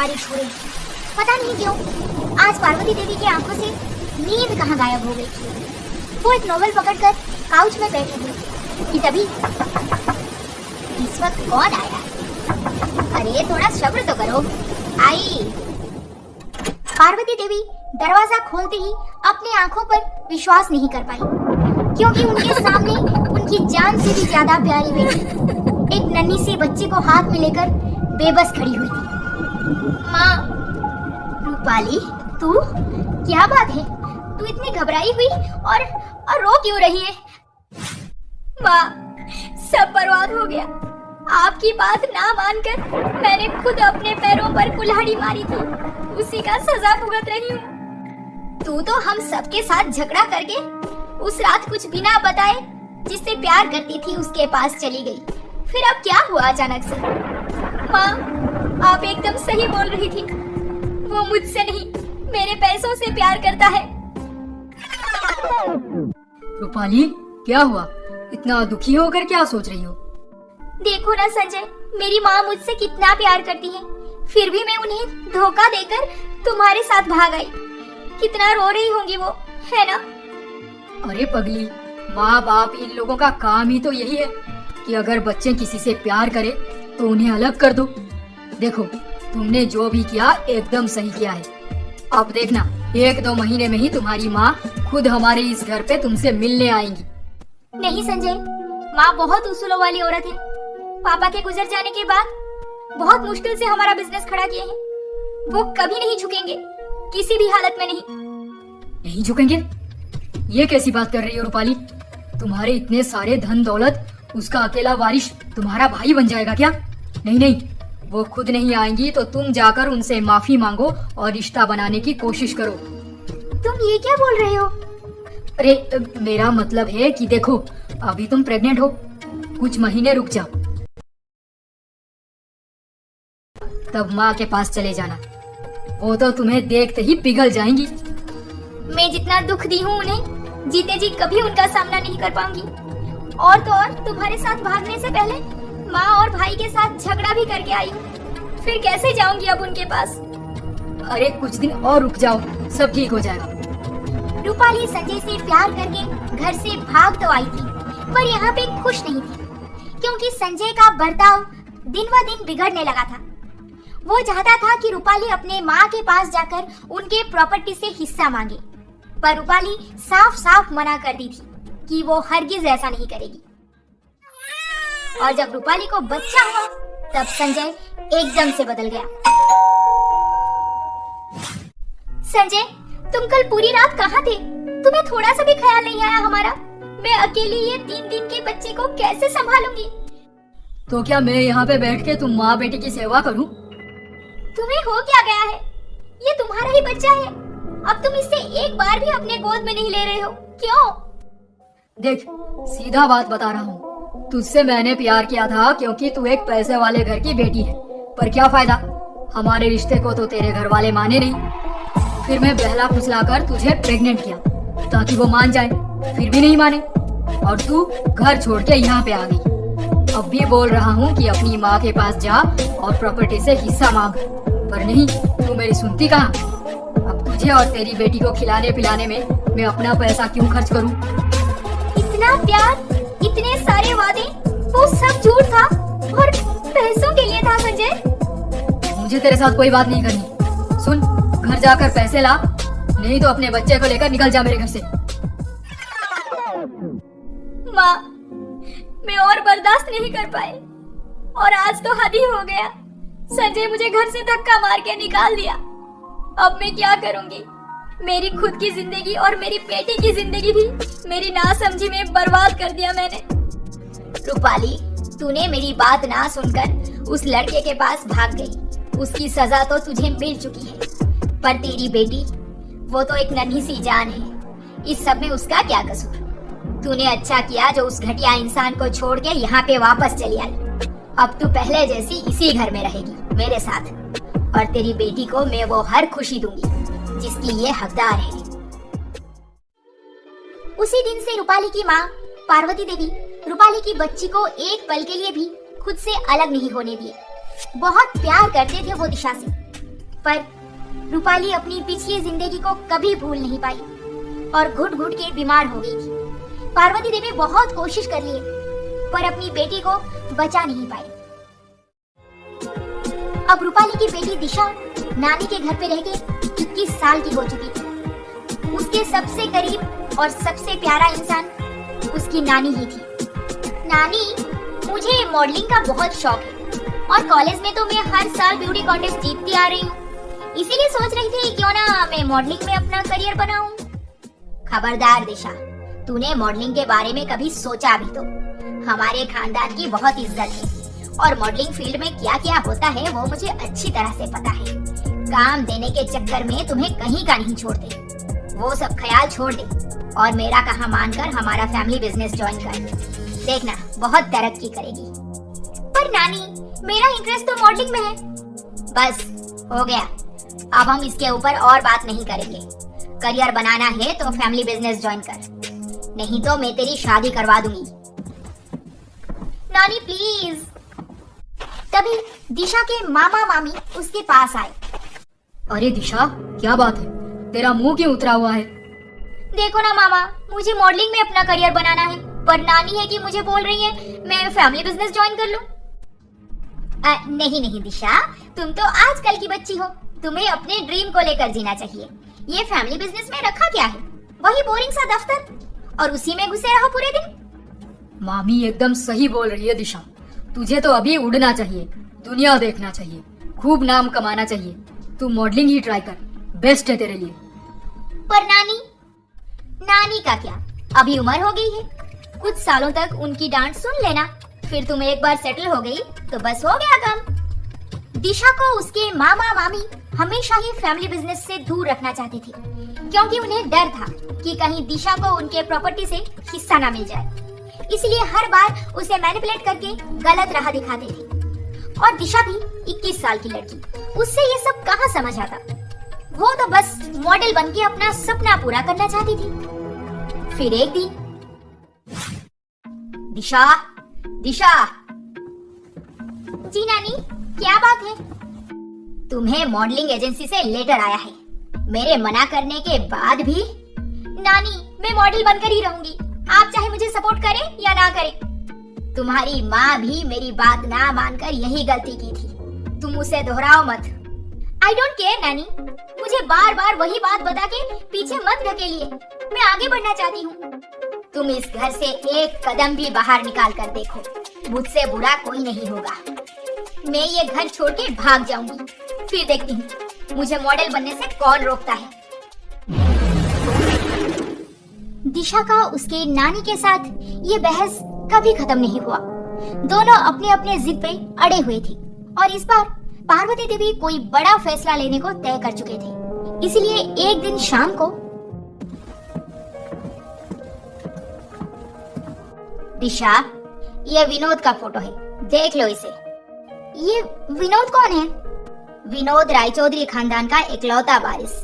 बारिश हो रही थी। पता नहीं क्यों आज पार्वती देवी की आंखों से नींद कहाँ गायब हो गई थी। वो एक नोवेल पकड़कर काउच में बैठी हुई थी कि तभी इस वक्त कौन आया? अरे थोड़ा सब्र तो करो। आई। पार्वती देवी दरवाजा खोलते ही अपनी आंखों पर विश्वास नहीं कर पाई, क्योंकि उनके सामने उनकी जान से भी ज्यादा प्यारी बेटी एक नन्ही सी बच्ची को हाथ में लेकर बेबस खड़ी हुई थी। माँ। रूपाली, तू? क्या बात है, तू इतनी घबराई हुई और रो क्यों रही है? माँ, सब बर्बाद हो गया। आपकी बात ना मानकर मैंने खुद अपने पैरों पर कुल्हाड़ी मारी थी, उसी का सजा भुगत रही हूँ। तू तो हम सबके साथ झगड़ा करके उस रात कुछ बिना बताए जिससे प्यार करती थी उसके पास चली गई। फिर अब क्या हुआ अचानक से? माँ, आप एकदम सही बोल रही थी। वो मुझसे नहीं, मेरे पैसों से प्यार करता है। रूपाली, क्या हुआ? इतना दुखी होकर क्या सोच रही हो? देखो ना संजय, मेरी माँ मुझसे कितना प्यार करती है, फिर भी मैं उन्हें धोखा देकर तुम्हारे साथ भाग आई। कितना रो रही होंगी वो, है ना? अरे पगली, माँ बाप इन लोगों का काम ही तो यही है कि अगर बच्चे किसी से प्यार करे तो उन्हें अलग कर दो। देखो, तुमने जो भी किया एकदम सही किया है। अब देखना, 1-2 महीने में ही तुम्हारी माँ खुद हमारे इस घर पे तुमसे मिलने आएंगी। नहीं संजय, माँ बहुत उसूलों वाली औरत है। पापा के गुजर जाने के बाद बहुत मुश्किल से हमारा बिजनेस खड़ा किए हैं। वो कभी नहीं झुकेंगे, किसी भी हालत में नहीं। नहीं झुकेंगे? ये कैसी बात कर रही हो रूपाली? तुम्हारे इतने सारे धन दौलत, उसका अकेला वारिस तुम्हारा भाई बन जाएगा क्या? नहीं नहीं, वो खुद नहीं आएंगी तो तुम जाकर उनसे माफी मांगो और रिश्ता बनाने की कोशिश करो। तुम ये क्या बोल रहे हो? अरे मेरा मतलब है कि देखो, अभी तुम प्रेग्नेंट हो, कुछ महीने रुक जाओ, तब माँ के पास चले जाना। वो तो तुम्हें देखते ही पिघल जाएंगी। मैं जितना दुख दी हूँ उन्हें, जीते जी कभी उनका सामना नहीं कर पाऊंगी। और तो और तुम्हारे साथ भागने से पहले माँ और भाई के साथ झगड़ा भी करके आई हूँ। फिर कैसे जाऊंगी अब उनके पास? अरे कुछ दिन और रुक जाओ, सब ठीक हो जाएगा। रूपाली संजय से प्यार करके घर से भाग तो आई थी, पर यहाँ पे खुश नहीं थी, क्योंकि संजय का बर्ताव दिन व दिन बिगड़ने लगा था। वो चाहता था कि रूपाली अपने माँ के पास जाकर उनके प्रॉपर्टी से हिस्सा मांगे, पर रूपाली साफ साफ मना कर दी थी कि वो हरगिज ऐसा नहीं करेगी। और जब रूपाली को बच्चा हुआ, तब संजय एकदम से बदल गया। संजय, तुम कल पूरी रात कहाँ थे? तुम्हें थोड़ा सा भी ख्याल नहीं आया हमारा? मैं अकेली ये 3 दिन के बच्चे को कैसे संभालूंगी? तो क्या मैं यहाँ पे बैठ के तुम माँ बेटी की सेवा करूँ? तुम्हें हो क्या गया है? ये तुम्हारा ही बच्चा है। अब तुम इससे एक बार भी अपने गोद में नहीं ले रहे हो, क्यों? देख, सीधा बात बता रहा हूँ, तुझसे मैंने प्यार किया था क्योंकि तू एक पैसे वाले घर की बेटी है। पर क्या फायदा, हमारे रिश्ते को तो तेरे घर वाले माने नहीं। फिर मैं बहला फुसलाकर तुझे प्रेग्नेंट किया ताकि वो मान जाए, फिर भी नहीं माने, और तू घर छोड़ के यहाँ पे आ गई। अब भी बोल रहा हूँ कि अपनी माँ के पास जा और प्रॉपर्टी से हिस्सा मांग, पर नहीं, तू मेरी सुनती कहाँ? अब तुझे और तेरी बेटी को खिलाने पिलाने में मैं अपना पैसा क्यों खर्च करूँ? इतना प्यार, इतने सारे वादे, वो सब झूठ था और पैसों के लिए था संजय। मुझे तेरे साथ कोई बात नहीं करनी। सुन, घर जाकर पैसे ला, नहीं तो अपने बच्चे को लेकर निकल जा मेरे घर से। माँ, मैं और बर्दाश्त नहीं कर पाई, और आज तो हद ही हो गया। संजय मुझे घर से धक्का मार के निकाल दिया। अब मैं क्या करूंगी? मेरी खुद की जिंदगी और मेरी बेटी की जिंदगी भी मेरी नासमझी में बर्बाद कर दिया मैंने। रूपाली, तूने मेरी बात ना सुनकर उस लड़के के पास भाग गई। उसकी सजा तो तुझे मिल चुकी है, पर तेरी बेटी, वो तो एक नन्ही सी जान है। इस सब में उसका क्या कसूर? तूने अच्छा किया जो उस घटिया इंसान को छोड़ के यहाँ पे वापस चली आई। अब तू पहले जैसी इसी घर में रहेगी मेरे साथ, और तेरी बेटी को मैं वो हर खुशी दूंगी जिसकी ये हकदार है। उसी दिन से रूपाली की माँ पार्वती देवी रूपाली की बच्ची को एक पल के लिए भी खुद से अलग नहीं होने दिए। बहुत प्यार करते थे वो दिशा से, पर रूपाली अपनी पिछली जिंदगी को कभी भूल नहीं पाई और घुट घुट के बीमार हो गई थी। पार्वती देवी बहुत कोशिश कर लिए पर अपनी बेटी को बचा नहीं पाई। अब रूपाली की बेटी दिशा नानी के घर पे रह के 21 साल की हो चुकी थी। उसके सबसे करीब और सबसे प्यारा इंसान उसकी नानी ही थी। नानी, मुझे मॉडलिंग का बहुत शौक है और कॉलेज में तो मैं हर साल ब्यूटी कॉन्टेस्ट जीतती आ रही हूँ, इसीलिए सोच रही थी क्यों ना मैं मॉडलिंग में अपना करियर बनाऊं। खबरदार दिशा, तूने मॉडलिंग के बारे में कभी सोचा भी तो? हमारे खानदान की बहुत इज्जत है और मॉडलिंग फील्ड में क्या क्या होता है वो मुझे अच्छी तरह से पता है। काम देने के चक्कर में तुम्हें कहीं का नहीं छोड़ते, वो सब ख्याल छोड़ दे और मेरा कहा मानकर हमारा फैमिली बिजनेस ज्वाइन कर। देखना बहुत तरक्की करेगी। पर नानी, मेरा इंटरेस्ट तो मॉडलिंग में है। बस हो गया, अब हम इसके ऊपर और बात नहीं करेंगे। करियर बनाना है तो फैमिली बिजनेस ज्वाइन कर, नहीं तो मैं तेरी शादी करवा दूंगी। नानी प्लीज। तभी दिशा के मामा मामी उसके पास आए। अरे दिशा, क्या बात है? तेरा मुंह क्यों उतरा हुआ है? देखो ना मामा, मुझे मॉडलिंग में अपना करियर बनाना है, पर नानी है कि मुझे बोल रही है मैं फैमिली बिजनेस ज्वाइन कर लूं। नहीं नहीं दिशा, तुम तो आजकल की बच्ची हो, तुम्हें अपने ड्रीम को लेकर जीना चाहिए। ये फैमिली बिजनेस में रखा क्या है? वही बोरिंग सा दफ्तर और उसी में घुसे रहो पूरे दिन। मामी एकदम सही बोल रही है दिशा, तुझे तो अभी उड़ना चाहिए, दुनिया देखना चाहिए, खूब नाम कमाना चाहिए। तू मॉडलिंग ही ट्राई कर, बेस्ट है तेरे लिए। पर नानी, नानी का क्या, अभी उम्र हो गई है, कुछ सालों तक उनकी डांट सुन लेना, फिर तुम एक बार सेटल हो गई तो बस हो गया काम। दिशा को उसके मामा मामी हमेशा ही फैमिली बिजनेस से दूर रखना चाहते थे, क्योंकि उन्हें डर था कि कहीं दिशा को उनके प्रॉपर्टी से हिस्सा ना मिल जाए। इसलिए हर बार उसे मैनिपुलेट करके गलत राह दिखाते थे। और दिशा भी 21 साल की लड़की, उससे ये सब कहाँ समझ आता। वो तो बस मॉडल बनके अपना सपना पूरा करना चाहती थी। फिर एक दिन, दिशा, दिशा। जी नानी, क्या बात है? तुम्हें मॉडलिंग एजेंसी से लेटर आया है, मेरे मना करने के बाद भी। नानी, मैं मॉडल बनकर ही रहूंगी, आप चाहे मुझे सपोर्ट करें या ना करें। तुम्हारी माँ भी मेरी बात ना मानकर यही गलती की थी, तुम उसे दोहराओ मत। आई डोंट केयर नानी, मुझे बार बार वही बात बता के पीछे मत ढकेलिए, मैं आगे बढ़ना चाहती हूँ। तुम इस घर से एक कदम भी बाहर निकाल कर देखो, मुझसे बुरा कोई नहीं होगा। मैं ये घर छोड़ के भाग जाऊंगी, फिर देखती हूँ मुझे मॉडल बनने से कौन रोकता है। दिशा का उसके नानी के साथ ये बहस कभी खत्म नहीं हुआ। दोनों अपने अपने जिद पे अड़े हुए थे और इस बार पार्वती देवी कोई बड़ा फैसला लेने को तय कर चुके थे। इसलिए एक दिन शाम को, दिशा, ये विनोद का फोटो है, देख लो इसे। ये विनोद कौन है? विनोद रायचौधरी खानदान का इकलौता वारिस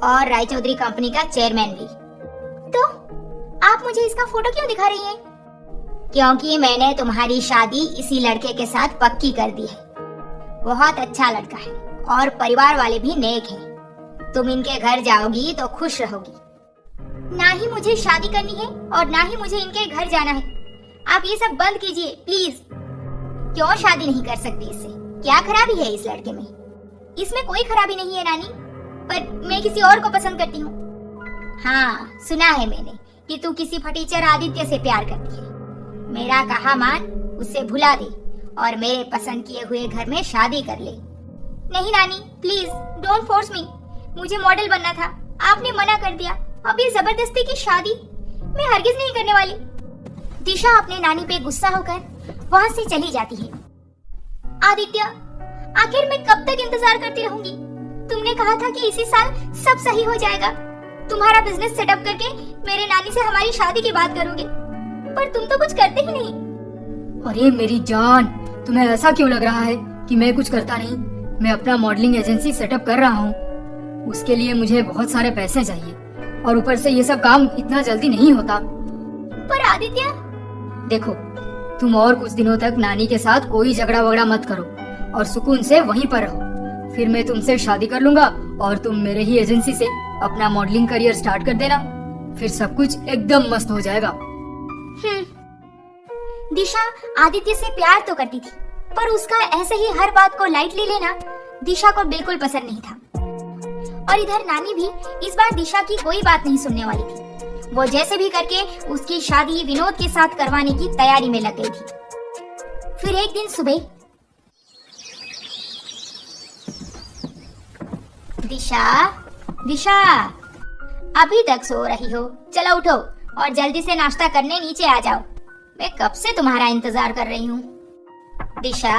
और रायचौधरी कंपनी का चेयरमैन भी। तो आप मुझे इसका फोटो क्यों दिखा रही हैं? क्योंकि मैंने तुम्हारी शादी इसी लड़के के साथ पक्की कर दी है। बहुत अच्छा लड़का है और परिवार वाले भी नेक हैं। तुम इनके घर जाओगी तो खुश रहोगी। ना ही मुझे शादी करनी है और ना ही मुझे इनके घर जाना है। आप ये सब बंद कीजिए प्लीज। क्यों शादी नहीं कर सकती इससे? क्या खराबी है इस लड़के में? इसमें कोई खराबी नहीं है नानी, पर मैं किसी और को पसंद करती हूँ। हाँ, सुना है मैंने कि तू किसी फटीचर आदित्य से प्यार करती है। मेरा कहा मान, उसे भुला दे और मेरे पसंद किए हुए घर में शादी कर ले। नहीं नानी, प्लीज डोंट फोर्स मी। मुझे मॉडल बनना था, आपने मना कर दिया। अब ये जबरदस्ती की शादी मैं हरगिज नहीं करने वाली। दिशा अपने नानी पे गुस्सा होकर वहाँ से चली जाती है। आदित्य, आखिर मैं कब तक इंतजार करती रहूंगी? तुमने कहा था कि इसी साल सब सही हो जाएगा। तुम्हारा बिजनेस सेटअप करके मेरे नानी से हमारी शादी की बात करोगे, पर तुम तो कुछ करते ही नहीं। अरे मेरी जान, तुम्हें ऐसा क्यों लग रहा है कि मैं कुछ करता नहीं? मैं अपना मॉडलिंग एजेंसी सेटअप कर रहा हूँ। उसके लिए मुझे बहुत सारे पैसे चाहिए और ऊपर से ये सब काम इतना जल्दी नहीं होता। पर आदित्य, देखो, तुम और कुछ दिनों तक नानी के साथ कोई झगड़ा वगड़ा मत करो और सुकून से वहीं पर रहो। फिर मैं तुमसे शादी कर लूंगा और तुम मेरे ही एजेंसी से अपना मॉडलिंग करियर स्टार्ट कर देना। फिर सब कुछ एकदम मस्त हो जाएगा। दिशा आदित्य से प्यार तो करती थी, पर उसका ऐसे ही हर बात को लाइटली लेना दिशा को बिल्कुल पसंद नहीं था। और इधर नानी भी इस बार दिशा की कोई बात नहीं सुनने वाली थी। वो जैसे भी करके उसकी शादी विनोद के साथ करवाने की तैयारी में लग गई थी। फिर एक दिन सुबह दिशा, दिशा अभी तक सो रही हो? चलो उठो और जल्दी से नाश्ता करने नीचे आ जाओ। मैं कब से तुम्हारा इंतजार कर रही हूँ। दिशा,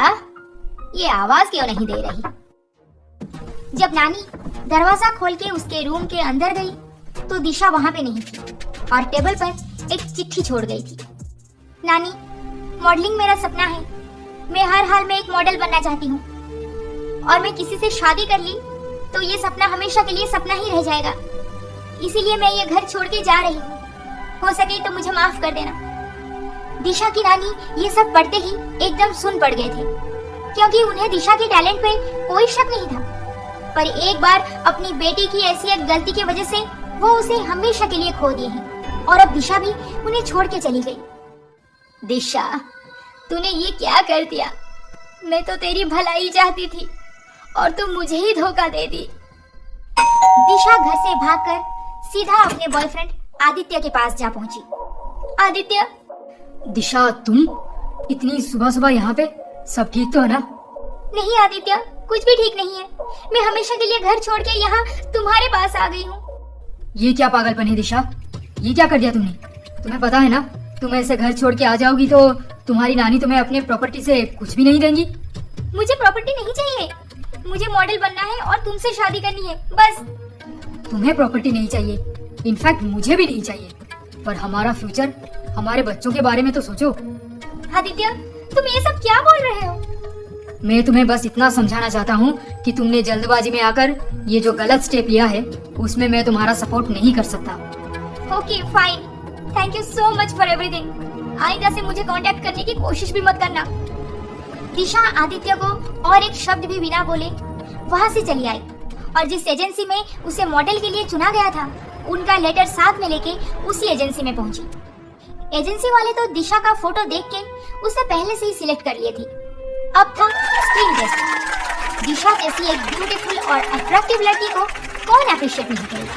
ये आवाज क्यों नहीं दे रही? जब नानी दरवाजा खोल के उसके रूम के अंदर गई तो दिशा वहां पे नहीं थी और टेबल पर एक चिट्ठी छोड़ गई थी। नानी, मॉडलिंग मेरा सपना है। मैं हर हाल में एक मॉडल बनना चाहती हूँ और मैं किसी से शादी कर ली तो ये सपना हमेशा के लिए सपना ही रह जाएगा। इसीलिए मैं ये घर छोड़ के जा रही हूँ। हो सके तो मुझे माफ कर देना। दिशा की नानी ये सब पढ़ते ही एकदम सुन पड़ गए थे, क्योंकि उन्हें दिशा के टैलेंट पे कोई शक नहीं था। पर एक बार अपनी बेटी की ऐसी एक गलती की वजह से वो उसे हमेशा के लिए खो दिए हैं और अब दिशा भी उन्हें छोड़ के चली गई। दिशा, तूने ये क्या कर दिया? मैं तो तेरी भलाई चाहती थी और तुम मुझे ही धोखा दे दी। दिशा घर से भागकर सीधा अपने बॉयफ्रेंड आदित्य के पास जा पहुंची। आदित्य। दिशा, तुम इतनी सुबह सुबह यहाँ पे? सब ठीक तो है ना? नहीं आदित्य, कुछ भी ठीक नहीं है। मैं हमेशा के लिए घर छोड़ के यहाँ तुम्हारे पास आ गई हूँ। ये क्या पागलपन है दिशा? ये क्या कर दिया तुमने? तुम्हें पता है ना, तुम ऐसे घर छोड़ के आ जाओगी तो तुम्हारी नानी तुम्हें अपने प्रॉपर्टी से कुछ भी नहीं देंगी। मुझे प्रॉपर्टी नहीं चाहिए, मुझे मॉडल बनना है और तुमसे शादी करनी है, बस। तुम्हें प्रॉपर्टी नहीं चाहिए, इनफैक्ट मुझे भी नहीं चाहिए, पर हमारा फ्यूचर, हमारे बच्चों के बारे में तो सोचो। आदित्य, तुम ये सब क्या बोल रहे हो? मैं तुम्हें बस इतना समझाना चाहता हूँ कि तुमने जल्दबाजी में आकर ये जो गलत स्टेप लिया है उसमें मैं तुम्हारा सपोर्ट नहीं कर सकता। Okay fine, thank you so much for everything. आइंदा से मुझे कांटेक्ट करने की कोशिश भी मत करना। दिशा आदित्य को और एक शब्द भी बिना बोले वहाँ से चली आई और जिस एजेंसी में उसे मॉडल के लिए चुना गया था उनका लेटर साथ में लेके उसी एजेंसी में पहुंची। एजेंसी वाले तो दिशा का फोटो देख के उसे पहले से ही सिलेक्ट कर लिए थी। अब था स्क्रीन टेस्ट। दिशा जैसी एक ब्यूटीफुल और अट्रैक्टिव लड़की को कौन अप्रिशिएट नहीं करेगा।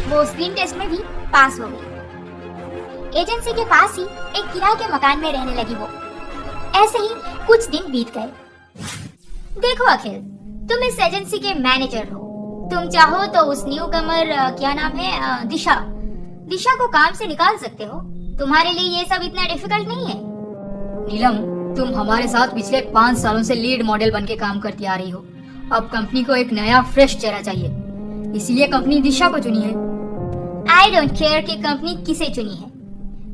वो स्क्रीन टेस्ट में भी पास हो गई। एजेंसी के पास ही एक किराए के मकान में रहने लगी वो। ऐसे ही कुछ दिन बीत गए। देखो अखिल, तुम इस एजेंसी के मैनेजर हो। तुम चाहो तो उस न्यू कमर क्या नाम है दिशा को काम से निकाल सकते हो। तुम्हारे लिए ये सब इतना डिफिकल्ट नहीं है। नीलम, तुम हमारे साथ पिछले 5 सालों से लीड मॉडल बन के काम करती आ रही हो। अब कंपनी को एक नया फ्रेश चेहरा चाहिए, इसलिए कंपनी दिशा को चुनी है। आई डोंट केयर कि कंपनी किसे चुनी है,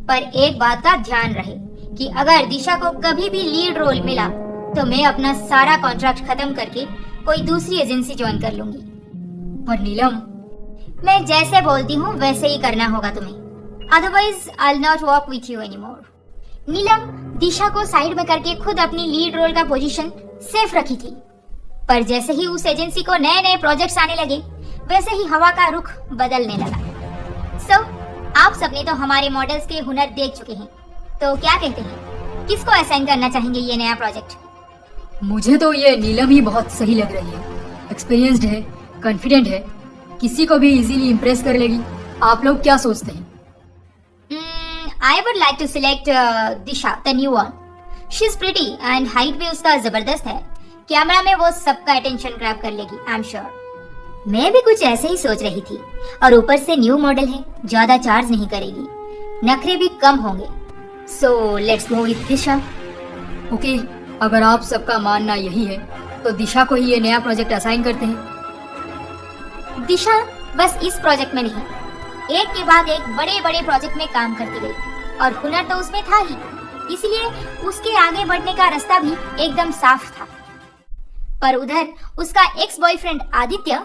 पर एक बात का ध्यान रहे कि अगर दिशा को कभी भी लीड रोल मिला तो मैं अपना सारा कॉन्ट्रैक्ट खत्म करके कोई दूसरी एजेंसी ज्वाइन कर लूंगी। पर नीलम, मैं जैसे बोलती हूँ वैसे ही करना होगा तुम्हें, otherwise I will not work with you anymore. Neelam Disha को साइड में करके खुद अपनी लीड रोल का पोजीशन सेफ रखी थी, पर जैसे ही उस एजेंसी को नए नए प्रोजेक्ट्स आने लगे वैसे ही हवा का रुख बदलने लगा। सो आप सबने तो हमारे मॉडल्स के हुनर देख चुके हैं, तो क्या कहते हैं, किसको असाइन करना चाहेंगे ये नया प्रोजेक्ट? मुझे तो ये नीलम ही बहुत सही लग रही है। एक्सपीरियंस्ड है, कॉन्फिडेंट है, किसी को भी इजीली इम्प्रेस कर लेगी। आप लोग क्या सोचते हैं? I would like to select Disha, the new one. She's pretty and height भी उसका जबरदस्त है। कैमरा में वो सबका अटेंशन ग्रैब कर लेगी, I'm sure. मैं भी कुछ ऐसे ही सोच रही थी, और ऊपर से न्यू मॉडल है, ज्यादा चार्ज नहीं करेगी, नखरे भी कम होंगे। So let's go with Disha. Okay, अगर आप सबका मानना यही है तो दिशा को ही ये नया प्रोजेक्ट असाइन करते हैं। दिशा बस इस प्रोजेक्ट में नहीं, एक के बाद एक बड़े बड़े प्रोजेक्ट में काम करती गई और हुनर तो उसमें था ही, इसलिए उसके आगे बढ़ने का रास्ता भी एकदम साफ था। पर उधर उसका एक्स बॉयफ्रेंड आदित्य।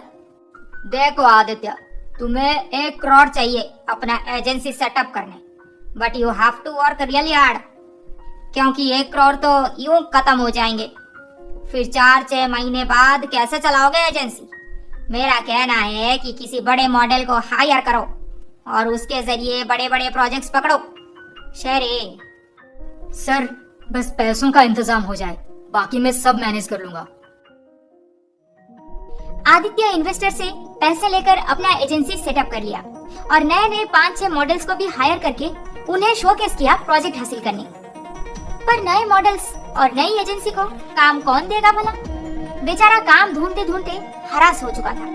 देखो आदित्य, तुम्हें 1 करोड़ चाहिए अपना एजेंसी सेटअप करने, but you have to work really hard, क्योंकि 1 करोड़ तो यूं खत्म हो जाएंगे। फिर 4-6 महीने बाद कैसे चलाओगे एजेंसी? मेरा कहना है कि किसी बड़े मॉडल को हायर करो और उसके जरिए बड़े बड़े प्रोजेक्ट्स पकड़ो। शेरे। सर बस पैसों का इंतजाम हो जाए, बाकी मैं सब मैनेज कर लूंगा। आदित्य इन्वेस्टर से पैसे लेकर अपना एजेंसी सेटअप कर लिया और नए नए 5-6 मॉडल्स को भी हायर करके उन्हें शोकेस किया प्रोजेक्ट हासिल करने। पर नए मॉडल्स और नई एजेंसी को काम कौन देगा भला? बेचारा काम ढूंढते ढूंढते हरास हो चुका था।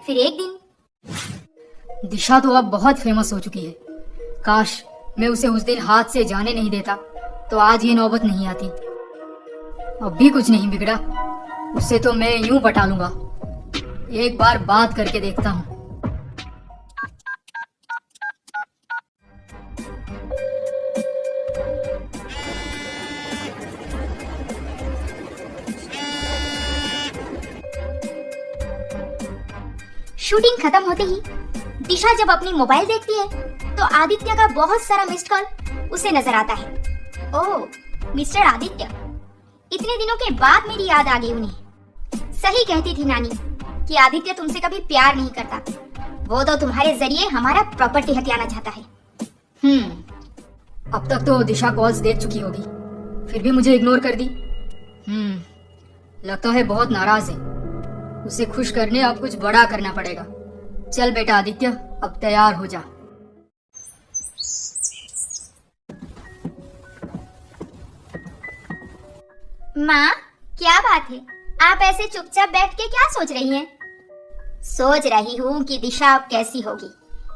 फिर एक दिन दिशा तो अब बहुत फेमस हो चुकी है। काश मैं उसे उस दिन हाथ से जाने नहीं देता तो आज ये नौबत नहीं आती। अब भी कुछ नहीं बिगड़ा, उससे तो मैं यूं पटा लूंगा। एक बार बात करके देखता हूँ। शूटिंग खत्म होते ही दिशा जब अपनी मोबाइल देखती है तो आदित्य का बहुत सारा मिस्ड कॉल उसे नजर आता है। ओह, मिस्टर आदित्य, इतने दिनों के बाद मेरी याद आ गई उन्हें। सही कहती थी नानी कि आदित्य तुमसे कभी प्यार नहीं करता, वो तो तुम्हारे जरिए हमारा प्रॉपर्टी हथियाना चाहता है। अब तक तो दिशा कॉल्स देख चुकी होगी, फिर भी मुझे इग्नोर कर दी। लगता है बहुत नाराज है। उसे खुश करने अब कुछ बड़ा करना पड़ेगा। चल बेटा आदित्य, अब तैयार हो जा। माँ, क्या बात है? आप ऐसे चुपचाप बैठ के क्या सोच रही हैं? सोच रही हूँ कि दिशा अब कैसी होगी।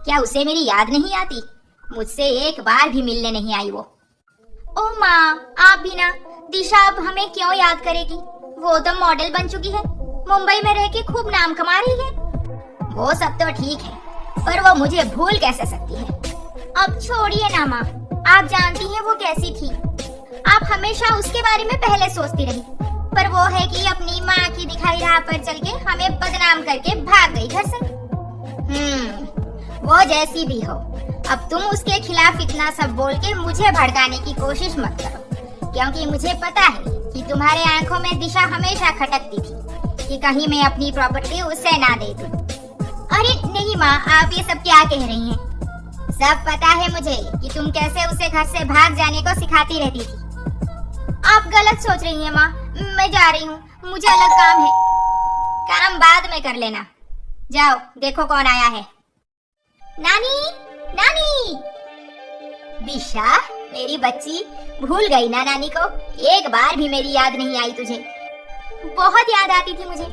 क्या उसे मेरी याद नहीं आती? मुझसे एक बार भी मिलने नहीं आई वो। ओ माँ, आप भी ना। दिशा अब हमें क्यों याद करेगी? वो तो मॉडल बन चुकी है, मुंबई में रह के खूब नाम कमा रही है। वो सब तो ठीक है, पर वो मुझे भूल कैसे सकती है? अब छोड़िए ना माँ, आप जानती हैं वो कैसी थी। आप हमेशा उसके बारे में पहले सोचती रही, पर वो है कि अपनी माँ की दिखाई राह पर चल के हमें बदनाम करके भाग गई घर से। वो जैसी भी हो, अब तुम उसके खिलाफ इतना सब बोल के मुझे भड़काने की कोशिश मत करो, क्योंकि मुझे पता है कि तुम्हारे आंखों में दिशा हमेशा खटकती थी कि कहीं मैं अपनी प्रॉपर्टी उसे ना दे दूं। अरे नहीं माँ, आप ये सब क्या कह रही हैं? सब पता है मुझे कि तुम कैसे उसे घर से भाग जाने को सिखाती रहती थी। आप गलत सोच रही हैं माँ, मैं जा रही हूँ, मुझे अलग काम है। काम बाद में कर लेना। जाओ देखो कौन आया है। नानी, नानी। दिशा, मेरी बच्ची, भूल गई ना नानी को? एक बार भी मेरी याद नहीं आई तुझे? बहुत याद आती थी मुझे,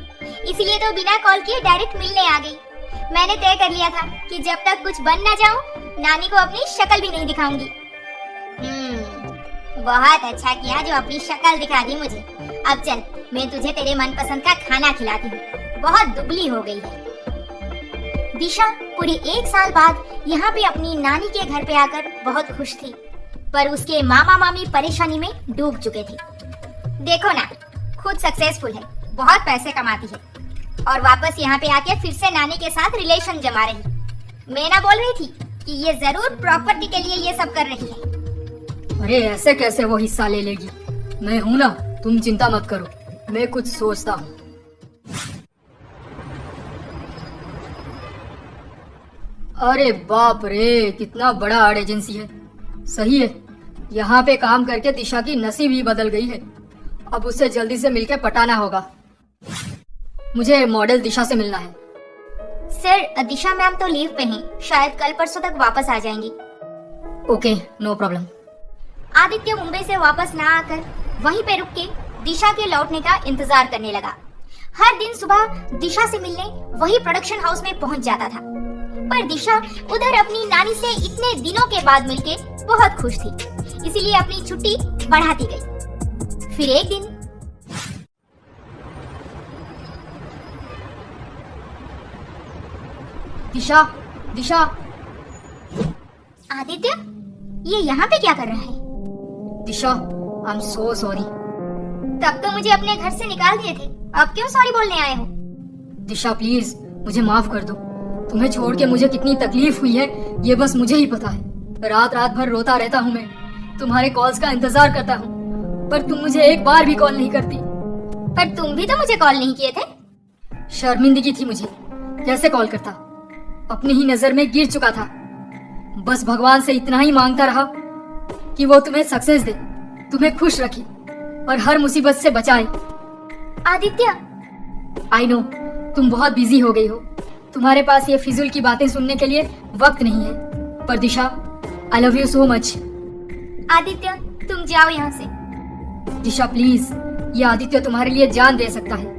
इसलिए तो बिना कॉल किए डायरेक्ट मिलने आ गई। मैंने तय कर लिया था कि जब तक कुछ बन ना जाऊं, नानी को अपनी शक्ल भी नहीं दिखाऊंगी। बहुत अच्छा किया जो अपनी शक्ल दिखा दी मुझे। अब चल, मैं तुझे तेरे मनपसंद का खाना खिलाती हूँ, बहुत दुबली हो गई है। दिशा पूरे 1 साल बाद यहाँ पे अपनी नानी के घर पे आकर बहुत खुश थी, पर उसके मामा मामी परेशानी में डूब चुके थे। देखो ना, खुद सक्सेसफुल है, बहुत पैसे कमाती है और वापस यहाँ पे आके फिर से नानी के साथ रिलेशन जमा रही। मैं ना बोल रही थी कि ये जरूर प्रॉपर्टी के लिए ये सब कर रही है। अरे ऐसे कैसे वो हिस्सा ले लेगी? मैं हूं ना, तुम चिंता मत करो, मैं कुछ सोचता हूँ। अरे बाप रे, कितना बड़ा आर्ट एजेंसी है। सही है, यहाँ पे काम करके दिशा की नसीब ही बदल गई है। अब उसे जल्दी से मिलके पटाना होगा। मुझे मॉडल दिशा से मिलना है। सर, दिशा मैम तो लीव पे हैं, शायद कल परसों तक वापस आ जाएंगी। Okay, no problem. Aditya Mumbai से वापस ना आकर वहीं पे रुक के दिशा के लौटने का इंतजार करने लगा। हर दिन सुबह दिशा से मिलने वही प्रोडक्शन हाउस में पहुंच जाता था, पर दिशा उधर अपनी नानी से इतने दिनों के बाद मिलके बहुत खुश थी, इसीलिए अपनी छुट्टी बढ़ाती गई। फिर एक दिन दिशा, दिशा। आदित्य, ये यहाँ पे क्या कर रहा है? दिशा, आई एम सो सॉरी। तब तो मुझे अपने घर से निकाल दिए थे, अब क्यों सॉरी बोलने आए हो? दिशा प्लीज, मुझे माफ कर दो। तुम्हें छोड़ के मुझे कितनी तकलीफ हुई है ये बस मुझे ही पता है। रात रात भर रोता रहता हूँ मैं, तुम्हारे कॉल्स का इंतजार करता हूँ, पर तुम मुझे एक बार भी कॉल नहीं करती। पर तुम भी तो मुझे कॉल नहीं किए थे। शर्मिंदगी थी मुझे, कैसे कॉल करता। अपनी ही नजर में गिर चुका था। बस भगवान से इतना ही मांगता रहा कि वो तुम्हें सक्सेस दे, तुम्हें खुश रखे और हर मुसीबत से बचाए। आदित्य, आई नो तुम बहुत बिजी हो गई हो, तुम्हारे पास ये फिजूल की बातें सुनने के लिए वक्त नहीं है। पर Disha, I love you so much. Aditya तुम जाओ यहाँ से। दिशा प्लीज, ये आदित्य तुम्हारे लिए जान दे सकता है।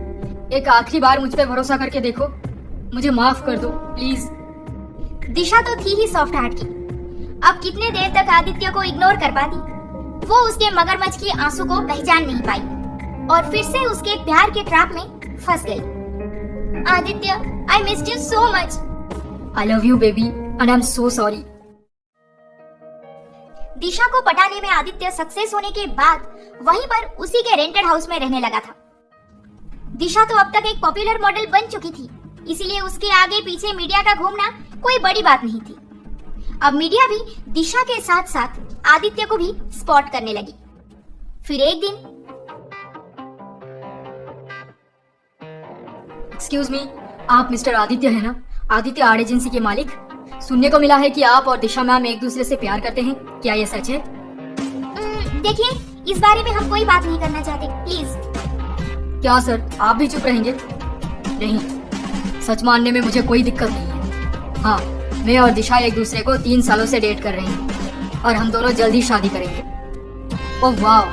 एक आखिरी बार मुझ पे भरोसा करके देखो, मुझे माफ कर दो प्लीज। दिशा तो थी ही सॉफ्ट हार्ट की। अब कितने देर तक आदित्य को इग्नोर कर पाती। वो उसके मगरमच्छ की आंसू को पहचान नहीं पाई और फिर से उसके प्यार के ट्रैप में फंस गई। Aditya, I missed you so much. I love you baby and I am so sorry. Disha को पटाने में आदित्य सक्सेस होने के बाद वहीं पर उसी के रेंटेड हाउस में रहने लगा था। दिशा तो अब तक एक पॉपुलर मॉडल बन चुकी थी, इसीलिए उसके आगे पीछे मीडिया का घूमना कोई बड़ी बात नहीं थी। अब मीडिया भी दिशा के साथ साथ आदित्य को भी स्पॉट करने लगी। फिर एक दिन, एक्सक्यूज मी, आप मिस्टर आदित्य है ना? आदित्य आर्ट एजेंसी के मालिक। सुनने को मिला है कि आप और दिशा मैम एक दूसरे से प्यार करते हैं, क्या ये सच है? देखिए, इस बारे में हम कोई बात नहीं करना चाहते, प्लीज। क्या सर, आप भी चुप रहेंगे? नहीं, सच मानने में मुझे कोई दिक्कत नहीं है। हाँ, मैं और दिशा एक दूसरे को 3 सालों से डेट कर रहे हैं और हम दोनों जल्द ही शादी करेंगे। Oh wow,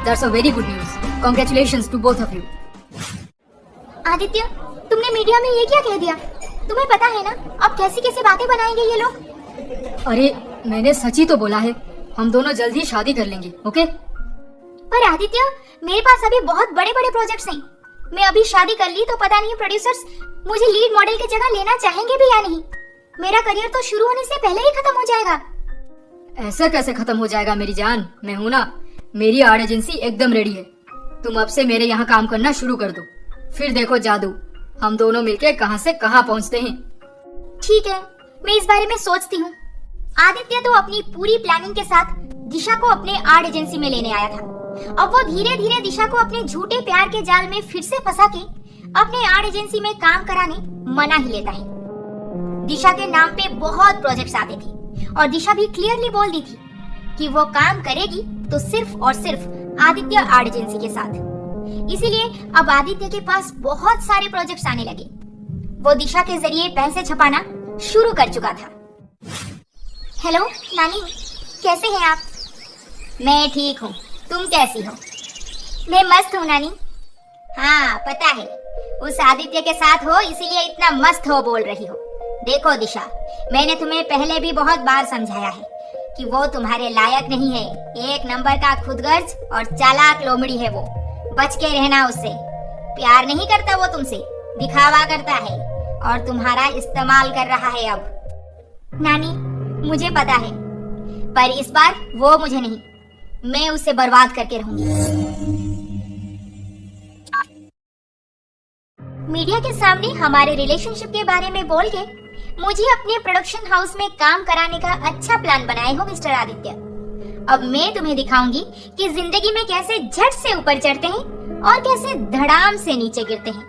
that's a very good news. Congratulations to both of you. Aditya, तुमने मीडिया में ये क्या कह दिया? तुम्हें पता है ना अब कैसी कैसी बातें बनाएंगे ये लोग। अरे मैंने सच ही तो बोला है, हम दोनों जल्द ही शादी कर लेंगे, ओके? पर आदित्य, मेरे पास अभी बहुत बड़े बड़े प्रोजेक्ट्स हैं। मैं अभी शादी कर ली तो पता नहीं प्रोड्यूसर्स मुझे लीड मॉडल की जगह लेना चाहेंगे भी या नहीं। मेरा करियर तो शुरू होने से पहले ही खत्म हो जाएगा। ऐसा कैसे खत्म हो जाएगा मेरी जान? मैं हूँ ना, मेरी आर्ट एजेंसी एकदम रेडी है। तुम अब से मेरे यहाँ काम करना शुरू कर दो, फिर देखो जादू, हम दोनों मिलके कहाँ से कहाँ पहुँचते हैं। ठीक है, मैं इस बारे में सोचती हूँ। आदित्य तो अपनी पूरी प्लानिंग के साथ दिशा को अपने आर्ट एजेंसी में लेने आया था। अब वो धीरे धीरे दिशा को अपने झूठे प्यार के जाल में फिर से फंसा के अपने आर्ट एजेंसी में काम कराने मना ही लेता है। दिशा के नाम पे बहुत प्रोजेक्ट्स आते थे और दिशा भी क्लियरली बोल दी थी कि वो काम करेगी तो सिर्फ और सिर्फ आदित्य आर्ट एजेंसी के साथ। इसीलिए अब आदित्य के पास बहुत सारे प्रोजेक्ट्स आने लगे। वो दिशा के जरिए पैसे छपाना शुरू कर चुका था। हेलो नानी, कैसे हैं आप? मैं ठीक हूँ, तुम कैसी हो? मैं मस्त हूँ नानी। हाँ पता है, उस आदित्य के साथ हो इसीलिए इतना मस्त हो बोल रही हो। देखो दिशा, मैंने तुम्हें पहले भी बहुत बार समझाया है कि वो तुम्हारे लायक नहीं है। एक नंबर का खुदगर्ज और चालाक लोमड़ी है वो, बच के रहना उससे। प्यार नहीं करता वो तुमसे, दिखावा करता है और तुम्हारा इस्तेमाल कर रहा है अब। नानी मुझे पता है, पर इस बार वो मुझे नहीं, मैं उसे बर्बाद करके रहूंगी। मीडिया के सामने हमारे रिलेशनशिप के बारे में बोल के मुझे अपने प्रोडक्शन हाउस में काम कराने का अच्छा प्लान बनाए हो मिस्टर आदित्य। अब मैं तुम्हें दिखाऊंगी कि जिंदगी में कैसे झट से ऊपर चढ़ते हैं और कैसे धड़ाम से नीचे गिरते हैं।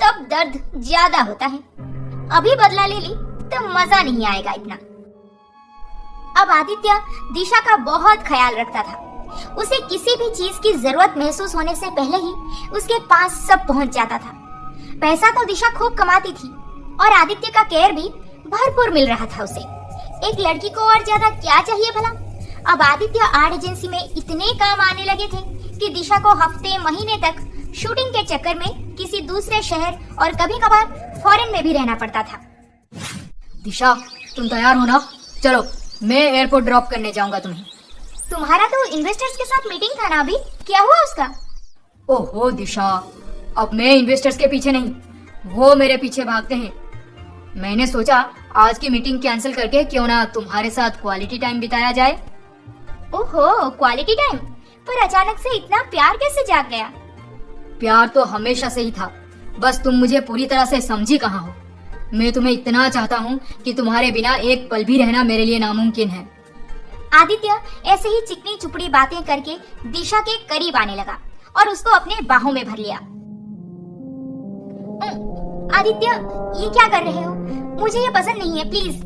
तब दर्द ज्यादा होता है। अभी बदला ले ली तो मजा नहीं आएगा इतना। अब आदित्य दिशा का बहुत ख्याल रखता था। उसे किसी भी चीज की जरूरत महसूस होने से पहले ही उसके पास सब पहुंच जाता था। पैसा तो दिशा खूब कमाती थी और आदित्य का केयर भी भरपूर मिल रहा था उसे। एक लड़की को और ज्यादा क्या चाहिए भला? अब आदित्य आर्ट एजेंसी में इतने काम आने लगे थे कि दिशा को हफ्ते महीने तक शूटिंग के चक्कर में किसी दूसरे शहर और कभी कभार फॉरेन में भी रहना पड़ता था। दिशा, तुम तैयार हो ना? चलो, मैं एयरपोर्ट ड्रॉप करने जाऊंगा तुम्हें। तुम्हारा तो इन्वेस्टर्स के साथ मीटिंग था ना अभी, क्या हुआ उसका? ओहो दिशा, अब मैं इन्वेस्टर्स के पीछे नहीं, वो मेरे पीछे भागते हैं। मैंने सोचा आज की मीटिंग कैंसिल करके क्यों ना तुम्हारे साथ क्वालिटी टाइम बिताया जाए। ओहो, क्वालिटी टाइम? पर अचानक से इतना प्यार कैसे जाग गया? प्यार तो हमेशा से ही था, बस तुम मुझे पूरी तरह से समझी कहाँ हो। मैं तुम्हें इतना चाहता हूँ कि तुम्हारे बिना एक पल भी रहना मेरे लिए नामुमकिन है। आदित्य ऐसे ही चिकनी चुपड़ी बातें करके दिशा के करीब आने लगा और उसको अपने बाहों में भर लिया। आदित्य, ये क्या कर रहे हो? मुझे ये पसंद नहीं है, प्लीज।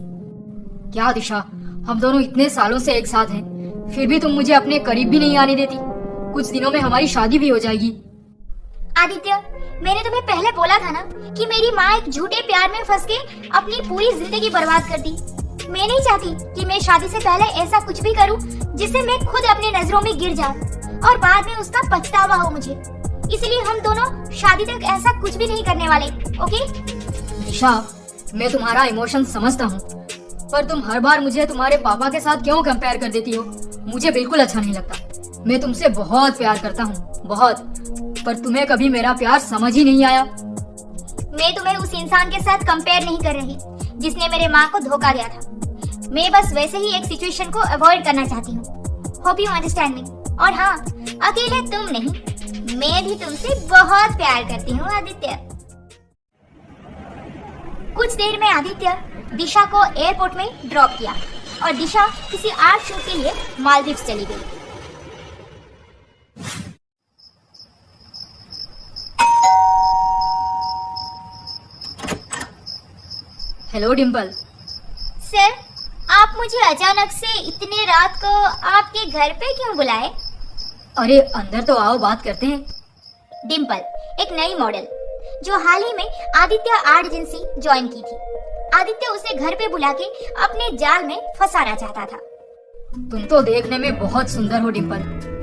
क्या दिशा, हम दोनों इतने सालों से एक साथ हैं, फिर भी तुम मुझे अपने करीब भी नहीं आने देती। कुछ दिनों में हमारी शादी भी हो जाएगी। आदित्य, मैंने तुम्हें पहले बोला था ना कि मेरी माँ एक झूठे प्यार में फंस के अपनी पूरी जिंदगी बर्बाद कर दी। मैं नहीं चाहती कि मैं शादी से पहले ऐसा कुछ भी करूं जिससे मैं खुद अपनी नजरों में गिर जाऊं और बाद में उसका पछतावा हो मुझे। इसलिए हम दोनों शादी तक ऐसा कुछ भी नहीं करने वाले, ओके? दिशा, मैं तुम्हारा इमोशन समझता हूँ, पर तुम हर बार मुझे तुम्हारे पापा के साथ क्यों कंपेयर कर देती हो? मुझे बिल्कुल अच्छा नहीं लगता। मैं तुमसे बहुत प्यार करता हूँ, बहुत, पर तुम्हें कभी मेरा प्यार समझ ही नहीं आया। मैं तुम्हें उस इंसान के साथ कंपेयर नहीं कर रही जिसने मेरे माँ को धोखा दिया था। मैं बस वैसे ही एक सिचुएशन को अवॉइड करना चाहती हूँ। Hope you understand me. और हाँ, अकेले तुम नहीं, मैं भी तुमसे बहुत प्यार करती हूँ आदित्य। कुछ देर में आदित्य दिशा को एयरपोर्ट में ड्रॉप किया और दिशा किसी आर्ट शूट के लिए मालदीव्स चली गई। हेलो डिम्पल। सर, आप मुझे अचानक से इतने रात को आपके घर पे क्यों बुलाए? अरे अंदर तो आओ, बात करते हैं। डिम्पल एक नई मॉडल जो हाल ही में आदित्य आर्ट एजेंसी ज्वाइन की थी। आदित्य उसे घर पे बुला के अपने जाल में फंसाना चाहता था। तुम तो देखने में बहुत सुंदर हो डिम्पल,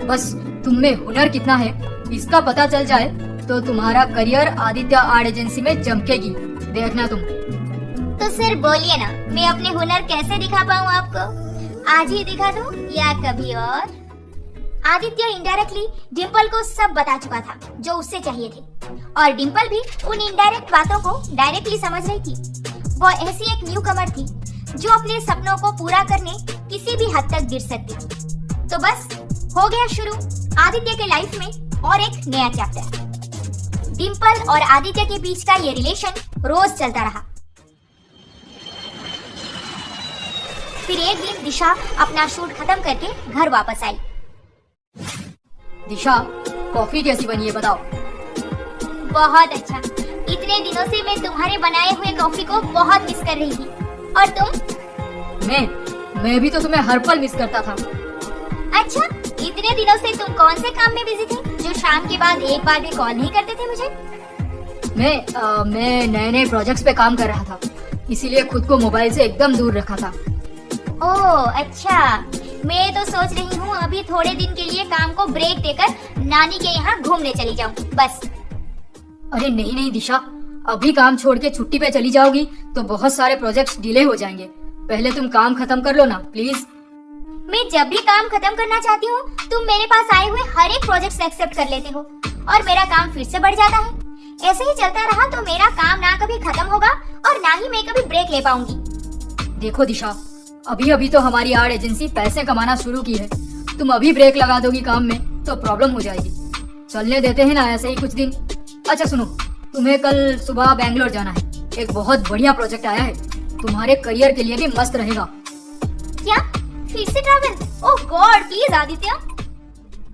बस तुम में हुनर कितना है इसका पता चल जाए तो तुम्हारा करियर आदित्य आर्ट एजेंसी में चमकेगी, देखना तुम। तो सर बोलिए ना, मैं अपने हुनर कैसे दिखा पाऊँ आपको? आज ही दिखा दूं या कभी और? आदित्य इनडायरेक्टली डिम्पल को सब बता चुका था जो उससे चाहिए थे, और डिम्पल भी उन इनडायरेक्ट बातों को डायरेक्टली समझ रही थी। वो ऐसी एक न्यू कमर थी जो अपने सपनों को पूरा करने किसी भी हद तक गिर सकती थी। तो बस हो गया शुरू आदित्य के लाइफ में और एक नया चैप्टर। डिम्पल और आदित्य के बीच का ये रिलेशन रोज चलता रहा। फिर एक दिन दिशा अपना शूट खत्म करके घर वापस आई। दिशा, कॉफी कैसी बनी है बताओ? बहुत अच्छा। इतने दिनों से मैं तुम्हारे बनाए हुए कॉफी को बहुत मिस कर रही थी। और तुम? मैं भी तो तुम्हें हर पल मिस करता था। अच्छा, इतने दिनों से तुम कौन से काम में बिजी थे जो शाम के बाद एक बार भी कॉल नहीं करते थे मुझे? मैं नए नए प्रोजेक्ट्स पे काम कर रहा था, इसीलिए खुद को मोबाइल से एकदम दूर रखा था। ओह अच्छा, मैं तो सोच रही हूँ अभी थोड़े दिन के लिए काम को ब्रेक देकर नानी के यहाँ घूमने चली जाऊँ बस। अरे नहीं नहीं दिशा, अभी काम छोड़ के छुट्टी पे चली जाओगी तो बहुत सारे प्रोजेक्ट्स डिले हो जाएंगे। पहले तुम काम खत्म कर लो ना प्लीज। मैं जब भी काम खत्म करना चाहती हूँ तुम मेरे पास आए हुए हर एक प्रोजेक्ट एक्सेप्ट कर लेते हो और मेरा काम फिर से बढ़ जाता है। ऐसे ही चलता रहा तो मेरा काम ना कभी खत्म होगा और ना ही मैं कभी ब्रेक ले पाऊंगी। देखो दिशा, अभी अभी तो हमारी आर्ट एजेंसी पैसे कमाना शुरू की है। तुम अभी ब्रेक लगा दोगी काम में तो प्रॉब्लम हो जाएगी। चलने देते हैं ना ऐसे ही कुछ दिन। अच्छा सुनो, तुम्हें कल सुबह बैंगलोर जाना है। एक बहुत बढ़िया प्रोजेक्ट आया है, तुम्हारे करियर के लिए भी मस्त रहेगा। क्या? फिर से travel? Oh God, please Aditya.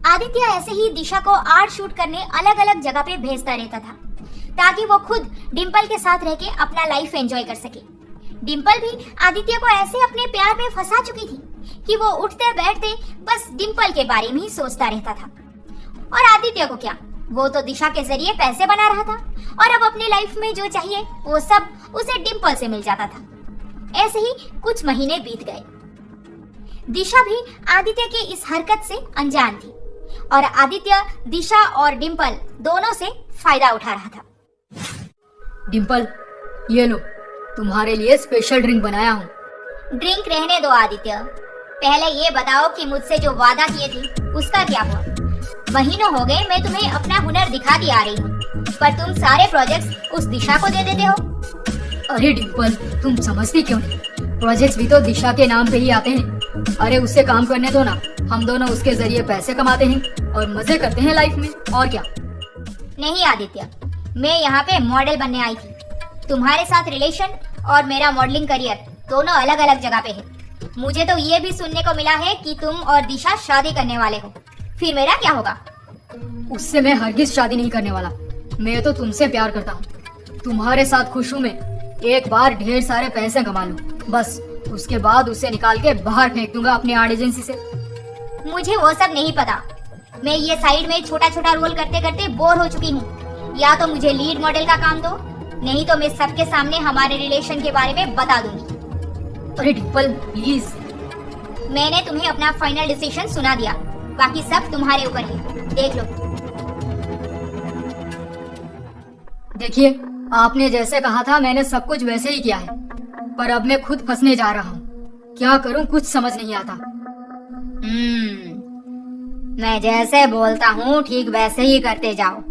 Aditya ऐसे ही दिशा को आर्ट शूट करने अलग अलग जगह पे भेजता रहता था ताकि वो खुद डिम्पल के साथ रह के अपना लाइफ एंजॉय कर सके। डिम्पल भी आदित्य को ऐसे अपने प्यार में फंसा चुकी थी कि वो उठते बैठते बस डिम्पल के बारे में ही सोचता रहता था। और आदित्य को क्या, वो तो दिशा के जरिए पैसे बना रहा था और अब अपनी लाइफ में जो चाहिए वो सब उसे डिम्पल से मिल जाता था। ऐसे ही कुछ महीने बीत गए। दिशा भी आदित्य के इस हरकत से अनजान थी और आदित्य दिशा और डिम्पल दोनों से फायदा उठा रहा था। डिम्पल, ये लो, तुम्हारे लिए स्पेशल ड्रिंक बनाया हूँ। ड्रिंक रहने दो आदित्य, पहले ये बताओ कि मुझसे जो वादा किए थे उसका क्या हुआ? महीनों हो गए मैं तुम्हें अपना हुनर दिखाती आ रही हूँ, पर तुम सारे प्रोजेक्ट्स उस दिशा को दे देते हो। अरे डिम्पल, तुम समझती क्यों नहीं? प्रोजेक्ट्स भी तो दिशा के नाम पे ही आते हैं। अरे उससे काम करने दो ना, हम दोनों उसके जरिए पैसे कमाते हैं और मजे करते हैं लाइफ में, और क्या। नहीं आदित्य, मैं यहाँ पे मॉडल बनने आई थी। तुम्हारे साथ रिलेशन और मेरा मॉडलिंग करियर दोनों अलग अलग जगह पे है। मुझे तो ये भी सुनने को मिला है कि तुम और दिशा शादी करने वाले हो, फिर मेरा क्या होगा? उससे मैं हरगिज शादी नहीं करने वाला। मैं तो तुमसे प्यार करता हूँ। तुम्हारे साथ खुश हूँ मैं। एक बार ढेर सारे पैसे कमा लूं, बस उसके बाद उसे निकाल के बाहर फेंक दूंगा अपनी आर्ट एजेंसी से। मुझे वो सब नहीं पता। मैं ये साइड में छोटा छोटा रोल करते करते बोर हो चुकी हूँ। या तो मुझे लीड मॉडल का काम दो, नहीं तो मैं सबके सामने हमारे रिलेशन के बारे में बता दूंगी। अरे डिम्पल प्लीज। मैंने तुम्हें अपना फाइनल डिसीजन सुना दिया, बाकी सब तुम्हारे ऊपर है, देख लो। देखिए, आपने जैसे कहा था मैंने सब कुछ वैसे ही किया है, पर अब मैं खुद फंसने जा रहा हूँ। क्या करूँ कुछ समझ नहीं आता। मैं जैसे बोलता हूँ ठीक वैसे ही करते जाओ।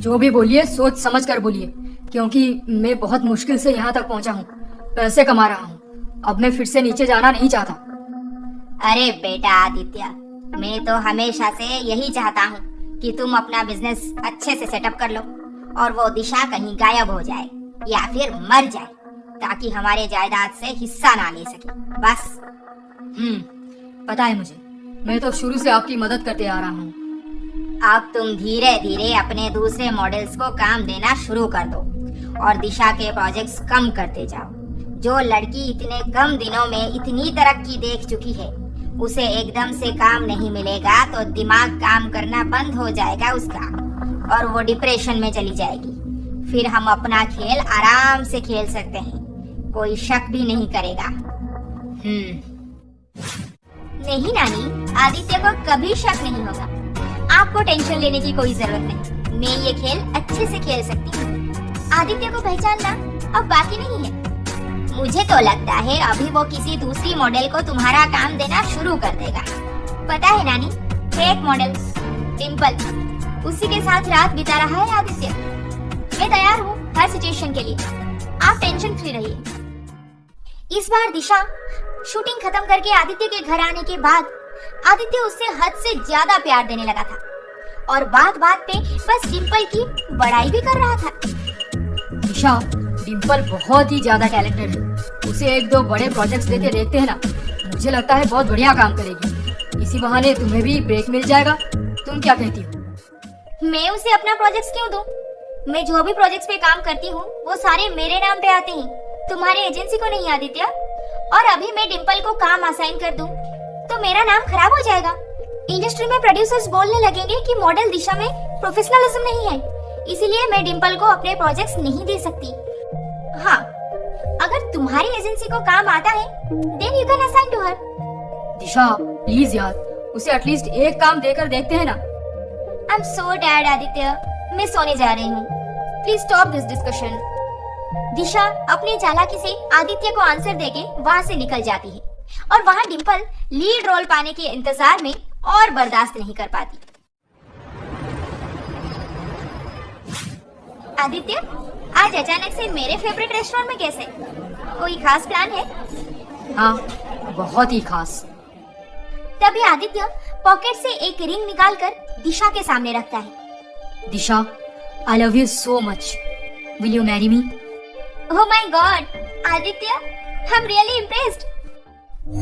जो भी बोलिए सोच समझ कर बोलिए, क्योंकि मैं बहुत मुश्किल से यहाँ तक पहुँचा हूँ, पैसे कमा रहा हूँ। अब मैं फिर से नीचे जाना नहीं चाहता। अरे बेटा आदित्य, मैं तो हमेशा से यही चाहता हूँ कि तुम अपना बिजनेस अच्छे से सेटअप कर लो और वो दिशा कहीं गायब हो जाए या फिर मर जाए, ताकि हमारे जायदाद से हिस्सा ना ले सके, बस। पता है मुझे, मैं तो शुरू से आपकी मदद करते आ रहा हूँ। अब तुम धीरे धीरे अपने दूसरे मॉडल्स को काम देना शुरू कर दो और दिशा के प्रोजेक्ट्स कम करते जाओ। जो लड़की इतने कम दिनों में इतनी तरक्की देख चुकी है, उसे एकदम से काम नहीं मिलेगा तो दिमाग काम करना बंद हो जाएगा उसका और वो डिप्रेशन में चली जाएगी। फिर हम अपना खेल आराम से खेल सकते हैं, कोई शक भी नहीं करेगा। नहीं नानी, आदित्य को कभी शक नहीं होगा। आपको टेंशन लेने की कोई जरूरत नहीं, मैं ये खेल अच्छे से खेल सकती हूँ। आदित्य को पहचानना अब बाकी नहीं है। मुझे तो लगता है अभी वो किसी दूसरी मॉडल को तुम्हारा काम देना शुरू कर देगा। पता है नानी, एक मॉडल डिम्पल, उसी के साथ रात बिता रहा है आदित्य। मैं तैयार हूँ हर सिचुएशन के लिए, आप टेंशन फ्री रहिए। इस बार दिशा शूटिंग खत्म करके आदित्य के घर आने के बाद आदित्य उससे हद से ज्यादा प्यार देने लगा था और बात बात पे बस डिम्पल की बड़ाई भी कर रहा था। दिशा, डिम्पल बहुत ही ज्यादा टैलेंटेड है। उसे एक दो बड़े प्रोजेक्ट्स देके देखते हैं ना, मुझे लगता है बहुत बढ़िया काम करेगी। इसी बहाने तुम्हें भी ब्रेक मिल जाएगा। तुम क्या कहती हो? मैं उसे अपना प्रोजेक्ट्स क्यों दूं? मैं जो भी प्रोजेक्ट्स पे काम करती हूँ वो सारे मेरे नाम पे आते हैं, तुम्हारी एजेंसी को नहीं आदित्य। और अभी मैं डिम्पल को काम असाइन कर दूं तो मेरा नाम खराब हो जाएगा। इंडस्ट्री में प्रोड्यूसर्स बोलने लगेंगे कि मॉडल दिशा में प्रोफेशनलिज्म नहीं है, इसीलिए मैं डिम्पल को अपने प्रोजेक्ट्स नहीं दे सकती। हाँ, अगर तुम्हारी एजेंसी को काम आता है then you can assign to her. Disha please यार, उसे एटलीस्ट एक काम देकर देखते हैं ना। I am so tired Aditya, मैं सोने जा रही हूँ। Please stop this discussion. Disha अपनी चालाकी से आदित्य को आंसर देके वहाँ से निकल जाती है और वहाँ डिम्पल लीड रोल पाने के इंतजार में और बर्दाश्त नहीं कर पाती। आदित्य, आज अचानक से मेरे फेवरेट रेस्टोरेंट में कैसे? कोई खास प्लान है? हाँ, बहुत ही खास। तभी आदित्य पॉकेट से एक रिंग निकालकर दिशा के सामने रखता है। दिशा, I love you so much. Will you marry me? Oh my God, Aditya, I'm really impressed.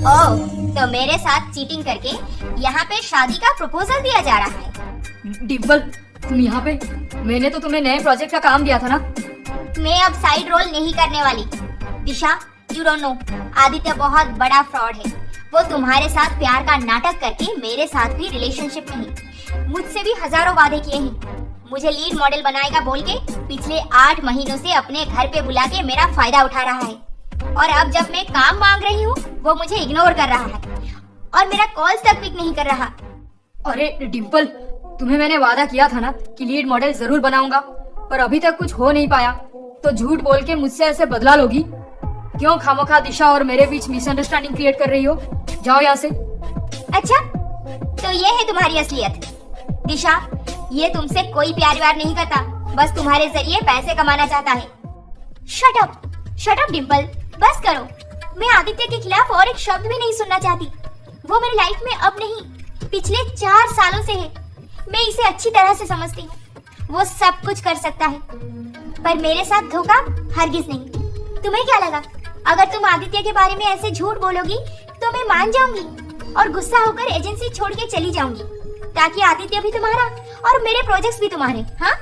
ओह, तो मेरे साथ चीटिंग करके यहाँ पे शादी का प्रपोजल दिया जा रहा है? डिम्पल, तुम यहाँ पे? मैंने तो तुम्हें नए प्रोजेक्ट का काम दिया था ना। मैं अब साइड रोल नहीं करने वाली। दिशा, you don't know, आदित्य बहुत बड़ा फ्रॉड है। वो तुम्हारे साथ प्यार का नाटक करके मेरे साथ भी रिलेशनशिप में है। मुझसे भी हजारों वादे किए हैं। मुझे लीड मॉडल बनाएगा बोल के पिछले 8 महीनों से अपने घर पे बुला के मेरा फायदा उठा रहा है और अब जब मैं काम मांग रही हूँ वो मुझे इग्नोर कर रहा है और मेरा कॉल्स तक पिक नहीं कर रहा। अरे डिम्पल, तुम्हें मैंने वादा किया था ना कि लीड मॉडल जरूर बनाऊंगा, पर अभी तक कुछ हो नहीं पाया, तो झूठ बोल के मुझसे ऐसे बदला लोगी? क्यों खामोखा दिशा और मेरे बीच मिसअंडरस्टैंडिंग क्रिएट कर रही हो? जाओ यहाँ से। अच्छा, तो ये है तुम्हारी असलियत। दिशा, ये तुमसे कोई प्यार व्यार नहीं करता, बस तुम्हारे जरिए पैसे कमाना चाहता है। शट अप डिम्पल, बस करो। मैं आदित्य के खिलाफ और एक शब्द भी नहीं सुनना चाहती। वो मेरी लाइफ में अब नहीं, पिछले 4 सालों से है। मैं इसे अच्छी तरह से समझती हूँ। वो सब कुछ कर सकता है, पर मेरे साथ धोखा हरगिज नहीं। तुम्हें क्या लगा, अगर तुम आदित्य के बारे में ऐसे झूठ बोलोगी तो मैं मान जाऊंगी और गुस्सा होकर एजेंसी छोड़ के चली जाऊंगी, ताकि आदित्य भी तुम्हारा और मेरे प्रोजेक्ट्स भी तुम्हारे। हाँ,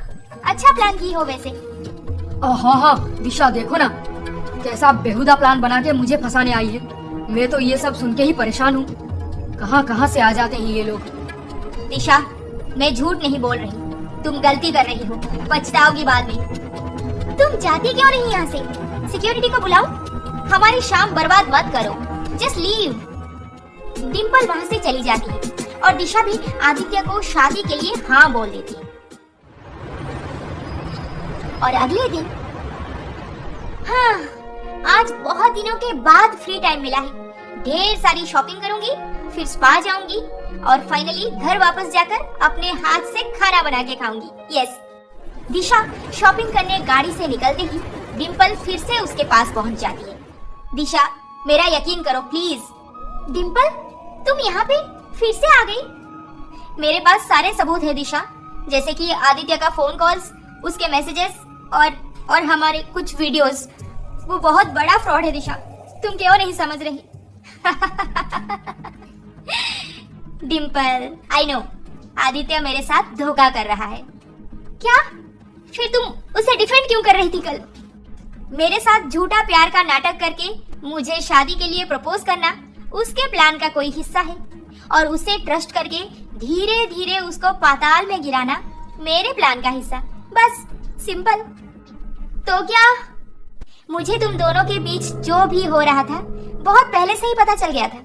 अच्छा प्लान की हो वैसे। हाँ हाँ दिशा, देखो ना कैसा बेहुदा प्लान बना के मुझे फंसाने आई है। मैं तो ये सब सुन के ही परेशान हूँ। कहाँ कहाँ से आ जाते हैं ये लोग। दिशा, मैं झूठ नहीं बोल रही, तुम गलती कर रही हो, पछताओगी बाद में। तुम जाती क्यों नहीं यहाँ से? सिक्योरिटी को बुलाओ, हमारी शाम बर्बाद मत करो, जस्ट लीव। डिम्पल वहाँ से चली जाती है और दिशा भी आदित्य को शादी के लिए हाँ बोल देती है। और अगले दिन, हाँ, आज बहुत दिनों के बाद फ्री टाइम मिला है। ढेर सारी शॉपिंग करूंगी, फिर स्पा जाऊंगी और फाइनली घर वापस जाकर अपने हाथ से खाना बना के खाऊंगी। यस। दिशा शॉपिंग करने गाड़ी से निकलते ही डिम्पल फिर से उसके पास पहुंच जाती है। दिशा, मेरा यकीन करो प्लीज। डिम्पल, तुम यहाँ पे फिर से आ गई? मेरे पास सारे सबूत है दिशा, जैसे कि आदित्य का फोन कॉल्स, उसके मैसेजेस और हमारे कुछ वीडियोस। वो बहुत बड़ा फ्रॉड है दिशा, तुम क्यों नहीं समझ रही? डिम्पल, आई नो आदित्य मेरे साथ धोखा कर रहा है। क्या? फिर तुम उसे डिफेंड क्यों कर रही थी कल? मेरे साथ झूठा प्यार का नाटक करके मुझे शादी के लिए प्रपोज करना उसके प्लान का कोई हिस्सा है, और उसे ट्रस्ट करके धीरे धीरे उसको पाताल में गिराना मेरे प्लान का हिस्सा। बस, सिंपल। तो क्या मुझे तुम दोनों के बीच जो भी हो रहा था बहुत पहले से ही पता चल गया था?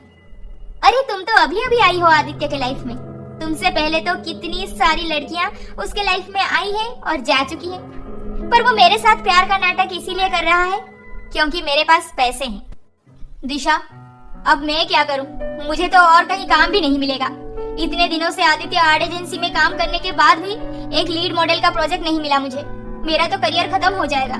अरे तुम तो अभी अभी आई हो आदित्य के लाइफ में, तुमसे पहले तो कितनी सारी लड़कियां उसके लाइफ में आई हैं और जा चुकी हैं। पर वो मेरे साथ प्यार का नाटक इसीलिए कर रहा है क्योंकि मेरे पास पैसे हैं। दिशा, अब मैं क्या करूं? मुझे तो और कहीं काम भी नहीं मिलेगा। इतने दिनों से आदित्य आर्ट एजेंसी में काम करने के बाद भी एक लीड मॉडल का प्रोजेक्ट नहीं मिला मुझे। मेरा तो करियर खत्म हो जाएगा।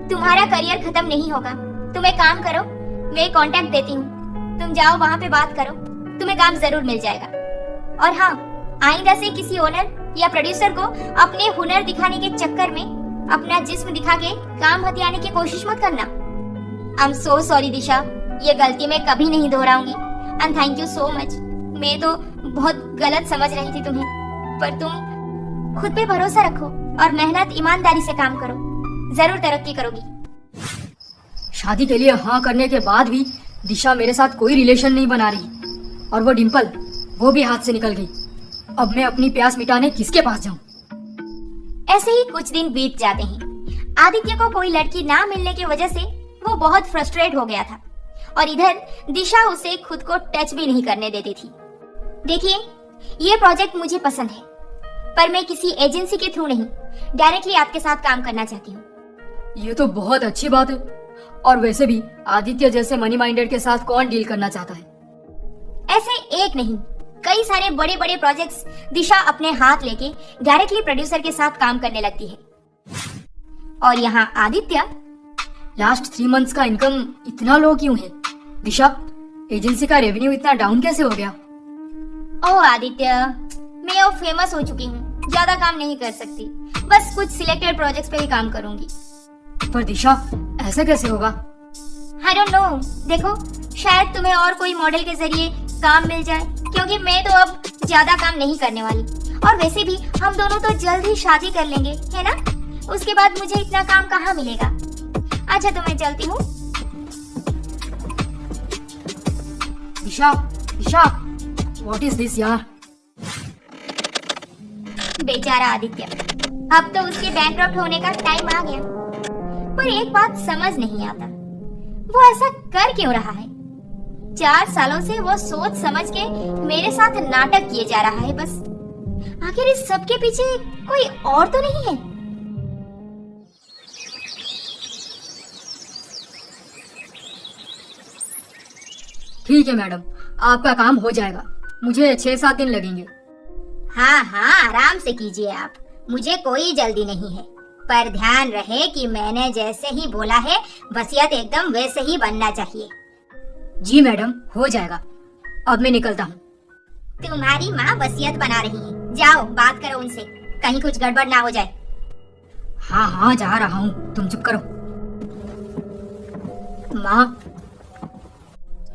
तुम्हारा करियर खत्म नहीं होगा। तुम एक काम करो, मैं कांटेक्ट देती हूँ, तुम जाओ वहाँ पे बात करो, तुम्हें काम जरूर मिल जाएगा। और हाँ, आइंदा से किसी ओनर या प्रोड्यूसर को अपने हुनर दिखाने के चक्कर में अपना जिस्म दिखा के काम हथियाने की कोशिश मत करना। आई एम सो सॉरी दिशा, ये गलती मैं कभी नहीं दोहराऊंगी। And thank you so much. मैं तो बहुत गलत समझ रही थी तुम्हें, पर तुम खुद पे भरोसा रखो और मेहनत ईमानदारी से काम करो, जरूर तरक्की करोगी। शादी के लिए हाँ करने के बाद भी दिशा मेरे साथ कोई रिलेशन नहीं बना रही, और वो डिम्पल, वो भी हाथ से निकल गई। अब मैं अपनी प्यास मिटाने किसके पास जाऊं? ऐसे ही कुछ दिन बीत जाते हैं। आदित्य को कोई लड़की ना मिलने की वजह से वो बहुत फ्रस्ट्रेट हो गया था, और इधर दिशा उसे खुद को टच भी नहीं करने देती थी। देखिए, ये प्रोजेक्ट मुझे पसंद है, पर मैं किसी एजेंसी के थ्रू नहीं, डायरेक्टली आपके साथ काम करना चाहती हूँ। ये तो बहुत अच्छी बात है, और वैसे भी आदित्य जैसे मनी माइंडेड के साथ कौन डील करना चाहता है? ऐसे एक नहीं, कई सारे बड़े बड़े प्रोजेक्ट्स दिशा अपने हाथ लेके डायरेक्टली प्रोड्यूसर के साथ काम करने लगती है। और यहाँ आदित्य, लास्ट 3 मंथ्स का इनकम इतना लो क्यों है? दिशा, एजेंसी का रेवेन्यू इतना डाउन कैसे हो गया? ओह आदित्य, मैं अब फेमस हो चुकी हूँ, ज्यादा काम नहीं कर सकती, बस कुछ सिलेक्टेड प्रोजेक्ट्स पे ही काम करूंगी। पर दिशा, ऐसे कैसे होगा? आई डोंट नो, देखो शायद तुम्हें और कोई मॉडल के जरिए काम मिल जाए, क्योंकि मैं तो अब ज्यादा काम नहीं करने वाली, और वैसे भी हम दोनों तो जल्द ही शादी कर लेंगे, है ना? उसके बाद मुझे इतना काम कहाँ मिलेगा। अच्छा, तो मैं चलती हूँ। दिशा, दिशा, व्हाट इज दिस यार? बेचारा आदित्य, अब तो उसके बैंकरप्ट होने का टाइम आ गया। पर एक बात समझ नहीं आता, वो ऐसा कर क्यों रहा है? 4 सालों से वो सोच समझ के मेरे साथ नाटक किए जा रहा है बस। आखिर इस सब के पीछे कोई और तो नहीं है? ठीक है मैडम, आपका काम हो जाएगा। मुझे 6-7 दिन लगेंगे। हाँ हाँ, आराम से कीजिए आप, मुझे कोई जल्दी नहीं है। पर ध्यान रहे कि मैंने जैसे ही बोला है, वसीयत एकदम वैसे ही बनना चाहिए। जी मैडम, हो जाएगा। अब मैं निकलता हूँ। तुम्हारी माँ वसीयत बना रही है, जाओ बात करो उनसे, कहीं कुछ गड़बड़ ना हो जाए। हाँ हाँ, जा रहा हूँ, तुम चुप करो। माँ,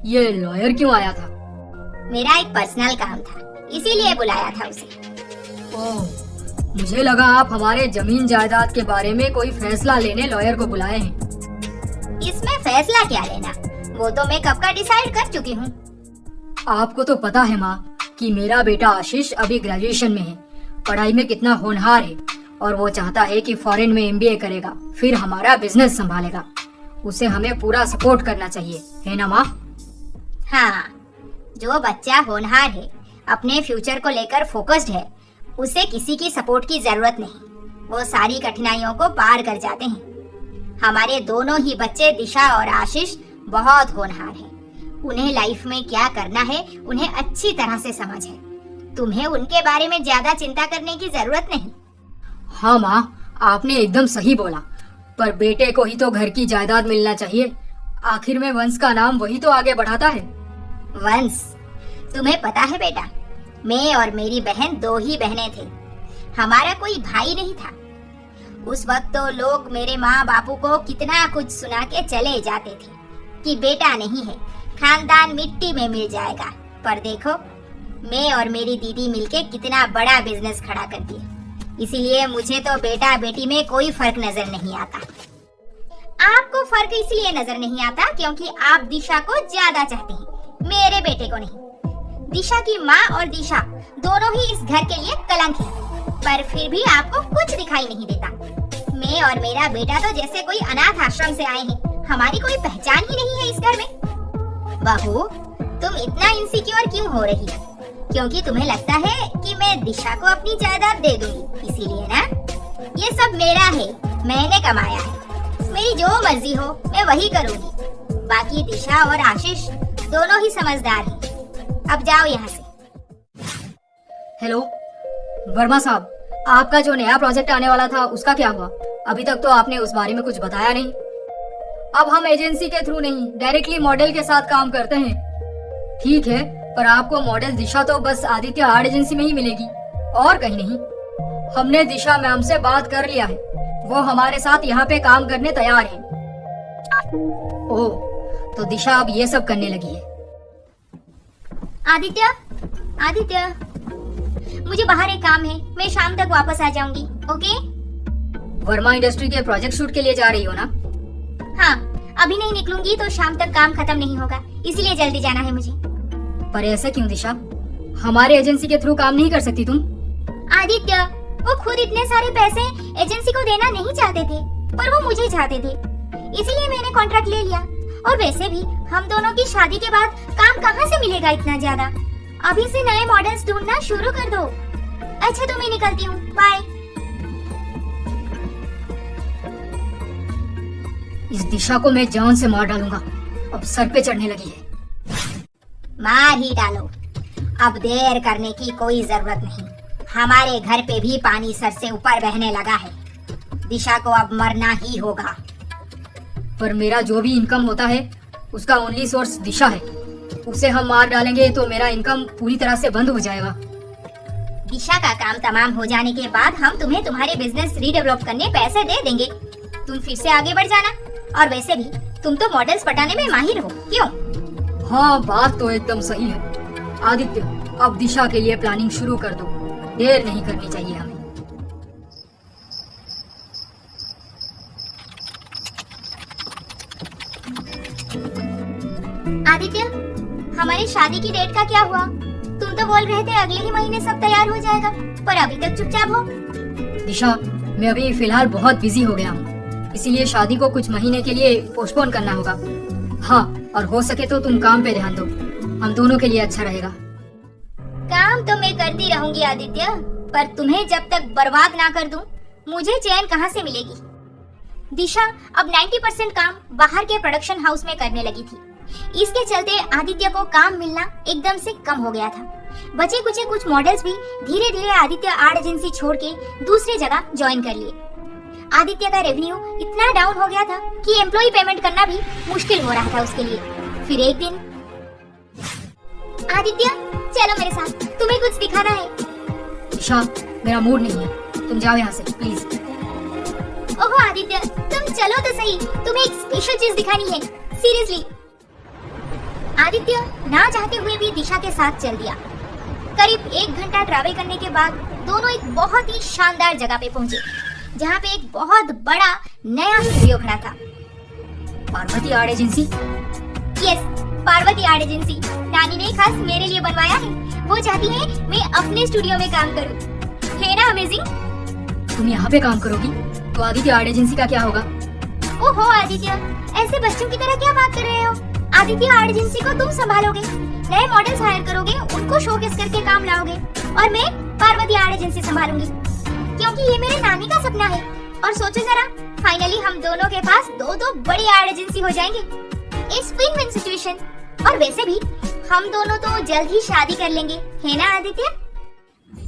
ये लॉयर क्यों आया था? मेरा एक पर्सनल काम था, इसीलिए बुलाया था उसे। ओह, मुझे लगा आप हमारे जमीन जायदाद के बारे में कोई फैसला लेने लॉयर को बुलाए हैं। इसमें फैसला क्या लेना, वो तो मैं कब का डिसाइड कर चुकी हूँ। आपको तो पता है माँ कि मेरा बेटा आशीष अभी ग्रेजुएशन में है, पढ़ाई में कितना होनहार है और वो चाहता है कि फॉरेन में एमबीए करेगा, फिर हमारा बिजनेस संभालेगा। उसे हमें पूरा सपोर्ट करना चाहिए, है ना माँ? हाँ, जो बच्चा होनहार है, अपने फ्यूचर को लेकर फोकस्ड है, उसे किसी की सपोर्ट की जरूरत नहीं। वो सारी कठिनाइयों को पार कर जाते हैं। हमारे दोनों ही बच्चे दिशा और आशीष बहुत होनहार हैं। उन्हें लाइफ में क्या करना है उन्हें अच्छी तरह से समझ है। तुम्हें उनके बारे में ज्यादा चिंता करने की जरूरत नहीं। हाँ माँ, आपने एकदम सही बोला, पर बेटे को ही तो घर की जायदाद मिलना चाहिए। आखिर में वंश का नाम वही तो आगे बढ़ाता है। वंश, तुम्हें पता है बेटा, मैं और मेरी बहन 2 ही बहनें थे। हमारा कोई भाई नहीं था। उस वक्त तो लोग मेरे माँ बापू को कितना कुछ सुना के चले जाते थे कि बेटा नहीं है, खानदान मिट्टी में मिल जाएगा। पर देखो, मैं और मेरी दीदी मिलके कितना बड़ा बिजनेस खड़ा कर दिया। इसीलिए मुझे तो बेटा बेटी में कोई फर्क नजर नहीं आता। आपको फर्क इसलिए नजर नहीं आता क्योंकि आप दिशा को ज्यादा चाहते हैं, मेरे बेटे को नहीं। दिशा की माँ और दिशा दोनों ही इस घर के लिए कलंक है, पर फिर भी आपको कुछ दिखाई नहीं देता। मैं और मेरा बेटा तो जैसे कोई अनाथ आश्रम से आए हैं, हमारी कोई पहचान ही नहीं है इस घर में। बहू, तुम इतना इनसिक्योर क्यों हो रही है? क्योंकि तुम्हें लगता है कि मैं दिशा को अपनी जायदाद दे दूंगी, इसीलिए ना? ये सब मेरा है, मैंने कमाया है। मेरी जो मर्जी हो मैं वही करूंगी। बाकी दिशा और आशीष दोनों ही समझदार हैं। अब जाओ यहाँ से। हेलो वर्मा साहब, आपका जो नया प्रोजेक्ट आने वाला था उसका क्या हुआ? अभी तक तो आपने उस बारे में कुछ बताया नहीं। अब हम एजेंसी के थ्रू नहीं, डायरेक्टली मॉडल के साथ काम करते हैं। ठीक है, पर आपको मॉडल दिशा तो बस आदित्य आर्ट एजेंसी में ही मिलेगी और कहीं नहीं। हमने दिशा मैम से बात कर लिया है, वो हमारे साथ यहाँ पे काम करने तैयार है। ओह, तो दिशा अब ये सब करने लगी है। आदित्य, आदित्य, मुझे बाहर एक काम है, मैं शाम तक वापस आ जाऊंगी। ओके? वर्मा इंडस्ट्री के प्रोजेक्ट शूट के लिए जा रही हो ना? हाँ, अभी नहीं निकलूंगी तो शाम तक काम खत्म नहीं होगा, इसलिए जल्दी जाना है मुझे। पर ऐसा क्यों दिशा? हमारे एजेंसी के थ्रू काम नहीं कर सकती तुम? आदित्य, वो खुद इतने सारे पैसे एजेंसी को देना नहीं चाहते थे, पर वो मुझे चाहते थे, इसीलिए मैंने कॉन्ट्रैक्ट ले लिया। और वैसे भी हम दोनों की शादी के बाद काम कहाँ से मिलेगा इतना ज्यादा? अभी से नए मॉडल्स ढूंढना शुरू कर दो। अच्छा, तो मैं निकलती हूँ, बाय। इस दिशा को मैं जान से मार डालूंगा, अब सर पे चढ़ने लगी है। मार ही डालो, अब देर करने की कोई जरूरत नहीं। हमारे घर पे भी पानी सर से ऊपर बहने लगा है। दिशा को अब मरना ही होगा। पर मेरा जो भी इनकम होता है उसका ओनली सोर्स दिशा है। उसे हम मार डालेंगे तो मेरा इनकम पूरी तरह से बंद हो जाएगा। दिशा का काम तमाम हो जाने के बाद हम तुम्हें तुम्हारे बिजनेस रीडेवलप करने पैसे दे देंगे। तुम फिर से आगे बढ़ जाना। और वैसे भी तुम तो मॉडल्स पटाने में माहिर हो, क्यों? हाँ, बात तो एकदम सही है। आदित्य, अब दिशा के लिए प्लानिंग शुरू कर दो, देर नहीं करनी चाहिए हमें। आदित्य, हमारी शादी की डेट का क्या हुआ? तुम तो बोल रहे थे अगले ही महीने सब तैयार हो जाएगा, पर अभी तक चुपचाप हो। दिशा, मैं अभी फिलहाल बहुत बिजी हो गया हूँ, इसीलिए शादी को कुछ महीने के लिए पोस्टपोन करना होगा। हाँ, और हो सके तो तुम काम पे ध्यान दो, हम दोनों के लिए अच्छा रहेगा। काम तो मैं करती रहूंगी आदित्य, पर तुम्हें जब तक बर्बाद ना कर दूं, मुझे चैन कहाँ से मिलेगी? दिशा अब 90% काम बाहर के प्रोडक्शन हाउस में करने लगी थी। इसके चलते आदित्य को काम मिलना एकदम से कम हो गया था। बचे कुचे कुछ मॉडल्स भी धीरे धीरे आदित्य आर्ट एजेंसी छोड़ के दूसरी जगह ज्वाइन कर लिए। आदित्य का रेवेन्यू इतना डाउन हो गया था कि एम्प्लॉय पेमेंट करना भी मुश्किल हो रहा था उसके लिए। फिर एक दिन, आदित्य चलो मेरे साथ, तुम्हें कुछ दिखाना है। दिशा, मेरा मूड नहीं है, तुम जाओ यहाँ से प्लीज। ओहो आदित्य, तुम चलो तो सही, तुम्हें एक स्पेशल चीज दिखानी है, सीरियसली। आदित्य ना चाहते हुए भी दिशा के साथ चल दिया। करीब 1 घंटा ट्रैवल करने के बाद दोनों एक बहुत ही शानदार जगह पे पहुंचे, जहाँ पे एक बहुत बड़ा नया स्टूडियो खड़ा था। Parvati art agency? Yes, Parvati art agency नानी ने खास मेरे लिए बनवाया है। वो चाहती है मैं अपने स्टूडियो में काम करूं। है ना अमेजिंग? तुम यहाँ पे काम करोगी तो आदित्य आर्ट एजेंसी का क्या होगा? ओहो आदित्य, ऐसे बच्चों की तरह क्या बात कर रहे हो? आदित्य आर्ट एजेंसी को तुम संभालोगे, नए मॉडल्स हायर करोगे, उनको शोकेस करके काम लाओगे, और मैं पार्वती आर्ट एजेंसी संभालूंगी, क्योंकि ये मेरे नानी का सपना है। और सोचो जरा, फाइनली हम दोनों के पास दो बड़ी आर्ट एजेंसी हो जाएंगे। It's win win situation. और वैसे भी हम दोनों तो जल्द ही शादी कर लेंगे, है ना आदित्य?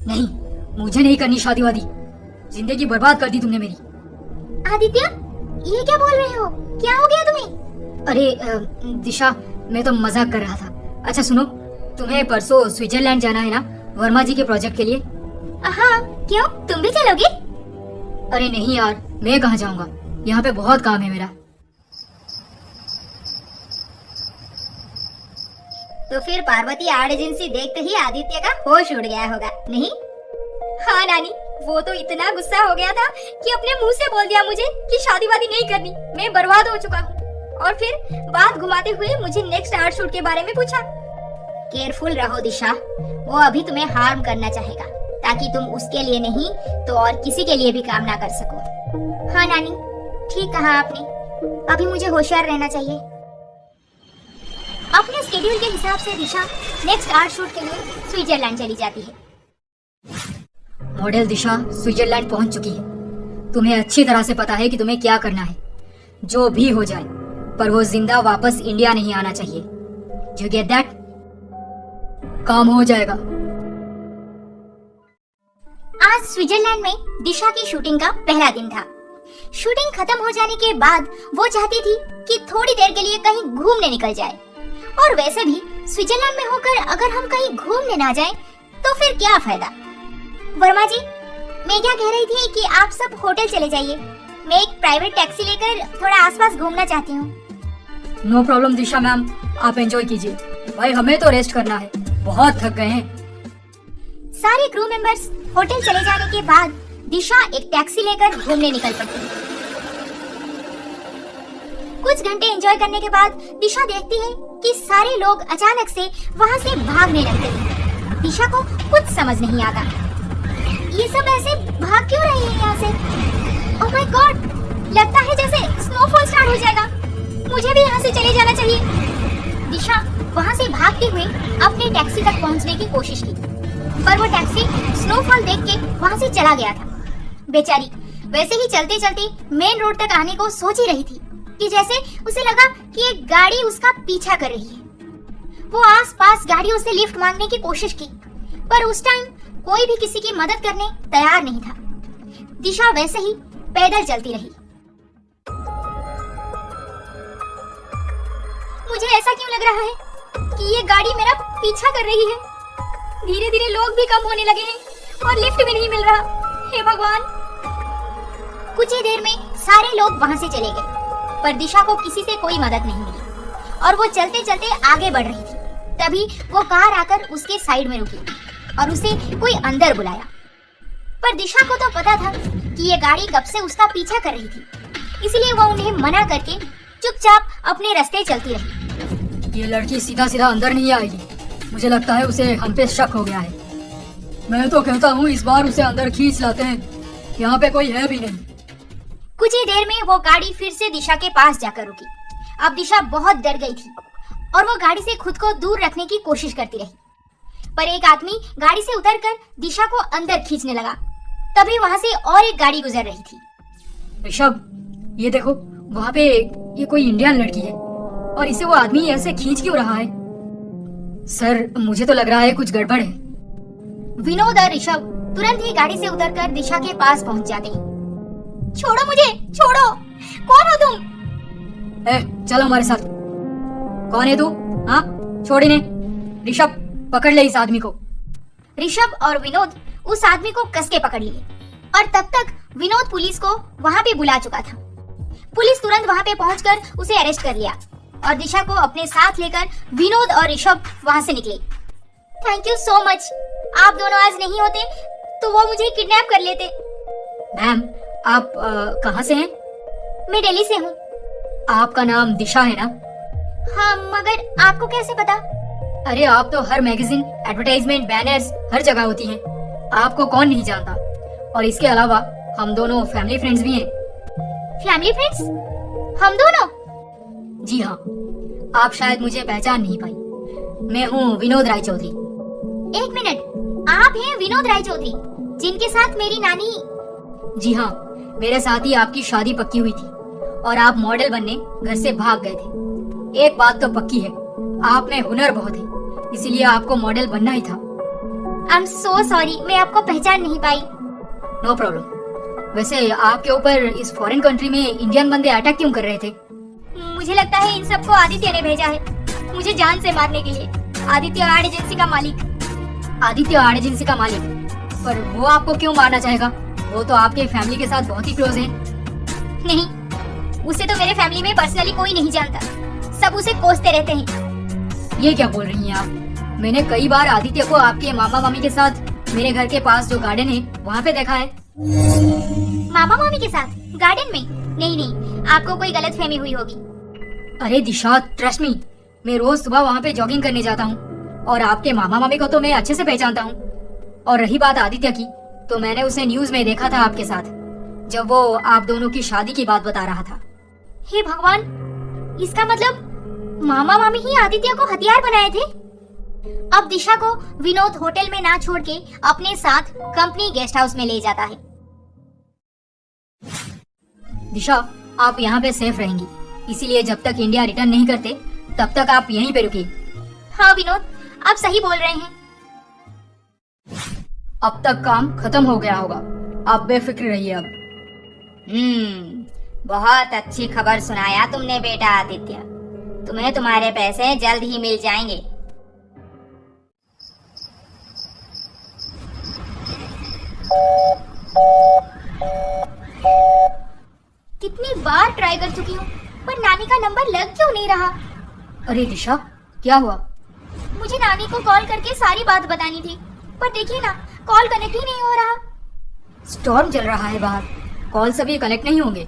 नहीं, मुझे नहीं करनी शादी वादी। जिंदगी बर्बाद कर दी तुमने मेरी। आदित्य, ये क्या बोल रहे हो? क्या हो गया तुम्हें? अरे दिशा, मैं तो मजाक कर रहा था। अच्छा सुनो, तुम्हें परसों स्विट्जरलैंड जाना है ना, वर्मा जी के प्रोजेक्ट के लिए? हाँ, क्यों, तुम भी चलोगे? अरे नहीं यार, मैं कहाँ जाऊंगा, यहाँ पे बहुत काम है मेरा। तो फिर पार्वती आर्ट एजेंसी देखते ही आदित्य का होश उड़ गया होगा, नहीं? हाँ नानी, वो तो इतना गुस्सा हो गया था कि अपने मुंह से बोल दिया मुझे कि शादी वादी नहीं करनी, मैं बर्बाद हो चुका हूँ। और फिर बात घुमाते हुए मुझे नेक्स्ट आर्ट शूट के बारे में पूछा। केयरफुल रहो दिशा, वो अभी तुम्हें हार्म करना चाहेगा, ताकि तुम उसके लिए नहीं तो और किसी के लिए भी काम ना कर सको। हाँ नानी, ठीक कहा आपने, अभी मुझे होशियार रहना चाहिए। अपने स्केड्यूल के हिसाब से दिशा नेक्स्ट आर्ट शूट के लिए स्विट्जरलैंड चली जाती है। मॉडल दिशा स्विट्जरलैंड पहुंच चुकी है। तुम्हें अच्छी तरह से पता है कि तुम्हें क्या करना है। जो भी हो जाए, पर वो जिंदा वापस इंडिया नहीं आना चाहिए। You get that? काम हो जाएगा। आज स्विट्जरलैंड में दिशा की शूटिंग का पहला दिन था। शूटिंग खत्म हो जाने के बाद वो चाहती थी कि थोड़ी देर के लिए कहीं घूमने निकल जाए। और वैसे भी स्विट्जरलैंड में होकर अगर हम कहीं घूमने ना जाएं, तो फिर क्या फायदा? वर्मा जी, मैं क्या कह रही थी कि आप सब होटल चले जाइए, मैं एक प्राइवेट टैक्सी लेकर थोड़ा आसपास घूमना चाहती हूँ। नो प्रॉब्लम दिशा मैम, आप एंजॉय कीजिए। भाई हमें तो रेस्ट करना है, बहुत थक गए हैं। सारे क्रू मेंबर्स होटल चले जाने के बाद दिशा एक टैक्सी लेकर घूमने निकल पड़ती है। कुछ घंटे एंजॉय करने के बाद दिशा देखती है कि सारे लोग अचानक से वहाँ से भागने लगते हैं। दिशा को कुछ समझ नहीं आता, ये सब ऐसे भाग क्यों रहे हैं यहाँ से? ओह माय गॉड, लगता है जैसे स्नोफॉल स्टार्ट हो जाएगा, मुझे भी यहाँ से चले जाना चाहिए। दिशा वहाँ से भागते हुए अपने टैक्सी तक पहुँचने की कोशिश की, पर वो टैक्सी स्नोफॉल देख के वहाँ से चला गया था। बेचारी वैसे ही चलते चलते मेन रोड तक आने को सोच ही रही थी कि जैसे उसे लगा कि एक गाड़ी उसका पीछा कर रही है। वो आसपास गाड़ियों से लिफ्ट मांगने की कोशिश की, पर उस टाइम कोई भी किसी की मदद करने तैयार नहीं था। दिशा वैसे ही पैदल चलती रही। मुझे ऐसा क्यों लग रहा है कि ये गाड़ी मेरा पीछा कर रही है? धीरे धीरे लोग भी कम होने लगे हैं और लिफ्ट भी नहीं मिल रहा। हे भगवान! कुछ ही देर में सारे लोग वहां से चले गए, पर दिशा को किसी से कोई मदद नहीं मिली और वो चलते चलते आगे बढ़ रही थी। तभी वो कार आकर उसके साइड में रुकी और उसे कोई अंदर बुलाया। पर दिशा को तो पता था कि ये गाड़ी कब से उसका पीछा कर रही थी, इसलिए वो उन्हें मना करके चुपचाप अपने रास्ते चलती रही। ये लड़की सीधा सीधा अंदर नहीं आएगी, मुझे लगता है उसे हम पे शक हो गया है। मैं तो कहता हूँ इस बार उसे अंदर खींच लाते हैं, यहाँ पे कोई है भी नहीं। कुछ ही देर में वो गाड़ी फिर से दिशा के पास जाकर रुकी। अब दिशा बहुत डर गई थी और वो गाड़ी से खुद को दूर रखने की कोशिश करती रही, पर एक आदमी गाड़ी से उतरकर दिशा को अंदर खींचने लगा। तभी वहां से और एक गाड़ी गुजर रही थी। ऋषभ, ये देखो, वहाँ पे ये कोई इंडियन लड़की है और इसे वो आदमी ऐसे खींच क्यों रहा है? सर, मुझे तो लग रहा है कुछ गड़बड़ है। विनोद और ऋषभ तुरंत ही गाड़ी से उतरकर दिशा के पास पहुंच जाते हैं। छोड़ो मुझे, छोड़ो! कौन हो तुम? चलो हमारे साथ। कौन है तू? हाँ, छोड़ इन्हें। ऋषभ, पकड़ ले इस आदमी को। ऋषभ और विनोद उस आदमी को कस के पकड़ लिए और तब तक विनोद पुलिस को वहाँ पे बुला चुका था। पुलिस तुरंत वहाँ पे पहुंचकर उसे अरेस्ट कर लिया और दिशा को अपने साथ लेकर विनोद और ऋषभ वहाँ से निकले। थैंक यू सो मच, आप दोनों आज नहीं होते तो वो मुझे किडनैप कर लेते। मैम, आप कहाँ से हैं? मैं दिल्ली से हूँ। आपका नाम दिशा है ना? हाँ, मगर आपको कैसे पता? अरे आप तो हर मैगजीन, एडवर्टाइजमेंट, बैनर्स हर जगह होती हैं। आपको कौन नहीं जानता। और इसके अलावा हम दोनों फैमिली फ्रेंड्स भी हैं। Family friends? हम दोनों? जी हाँ, आप शायद मुझे पहचान नहीं पाई। मैं हूँ विनोद राय चौधरी। एक मिनट, आप हैं विनोद राय चौधरी जिनके साथ मेरी नानी? जी हाँ, मेरे साथ ही आपकी शादी पक्की हुई थी और आप मॉडल बनने घर से भाग गए थे। एक बात तो पक्की है, आप में हुनर बहुत है, इसीलिए आपको मॉडल बनना ही था। आई एम सो सॉरी, मैं आपको पहचान नहीं पाई। No problem. वैसे आपके ऊपर इस फॉरेन कंट्री में इंडियन बंदे अटैक क्यों कर रहे थे? मुझे लगता है इन सबको आदित्य ने भेजा है, मुझे जान से मारने के लिए। आदित्य आर्ट एजेंसी का मालिक। आदित्य आर्ट एजेंसी का मालिक? पर वो आपको क्यों मारना चाहेगा? वो तो आपके फैमिली के साथ बहुत ही क्लोज है। नहीं, उसे तो मेरे फैमिली में पर्सनली कोई नहीं जानता, सब उसे कोसते रहते हैं। ये क्या बोल रही हैं आप? मैंने कई बार आदित्य को आपके मामा मामी के साथ मेरे घर के पास जो गार्डन है वहाँ पे देखा है। मामा मामी के साथ गार्डन में? नहीं नहीं, आपको कोई गलतफहमी हुई होगी। अरे दिशा, ट्रस्ट मी, मैं रोज सुबह वहाँ पे जॉगिंग करने जाता हूँ और आपके मामा मामी को तो मैं अच्छे से पहचानता हूँ। और रही बात आदित्य की, तो मैंने उसे न्यूज में देखा था आपके साथ, जब वो आप दोनों की शादी की बात बता रहा था। हे भगवान, इसका मतलब मामा मामी ही आदित्य को हथियार बनाए थे। अब दिशा को विनोद होटल में ना छोड़ के अपने साथ कंपनी गेस्ट हाउस में ले जाता है। दिशा, आप यहाँ पे सेफ रहेंगी, इसीलिए जब तक इंडिया रिटर्न नहीं करते तब तक आप यहीं पे रुकिए। हाँ विनोद, आप सही बोल रहे हैं। अब तक काम खत्म हो गया होगा, आप बेफिक्र रहिए अब। बहुत अच्छी खबर सुनाया तुमने बेटा आदित्य, तुम्हें तुम्हारे पैसे जल्द ही मिल जाएंगे। कितनी बार ट्राई कर चुकी हूँ पर नानी का नंबर लग क्यों नहीं रहा? अरे दिशा, क्या हुआ? मुझे नानी को कॉल करके सारी बात बतानी थी, पर देखिए ना, कॉल कनेक्ट ही नहीं हो रहा। स्टॉर्म चल रहा है बाहर, कॉल सभी कनेक्ट नहीं होंगे।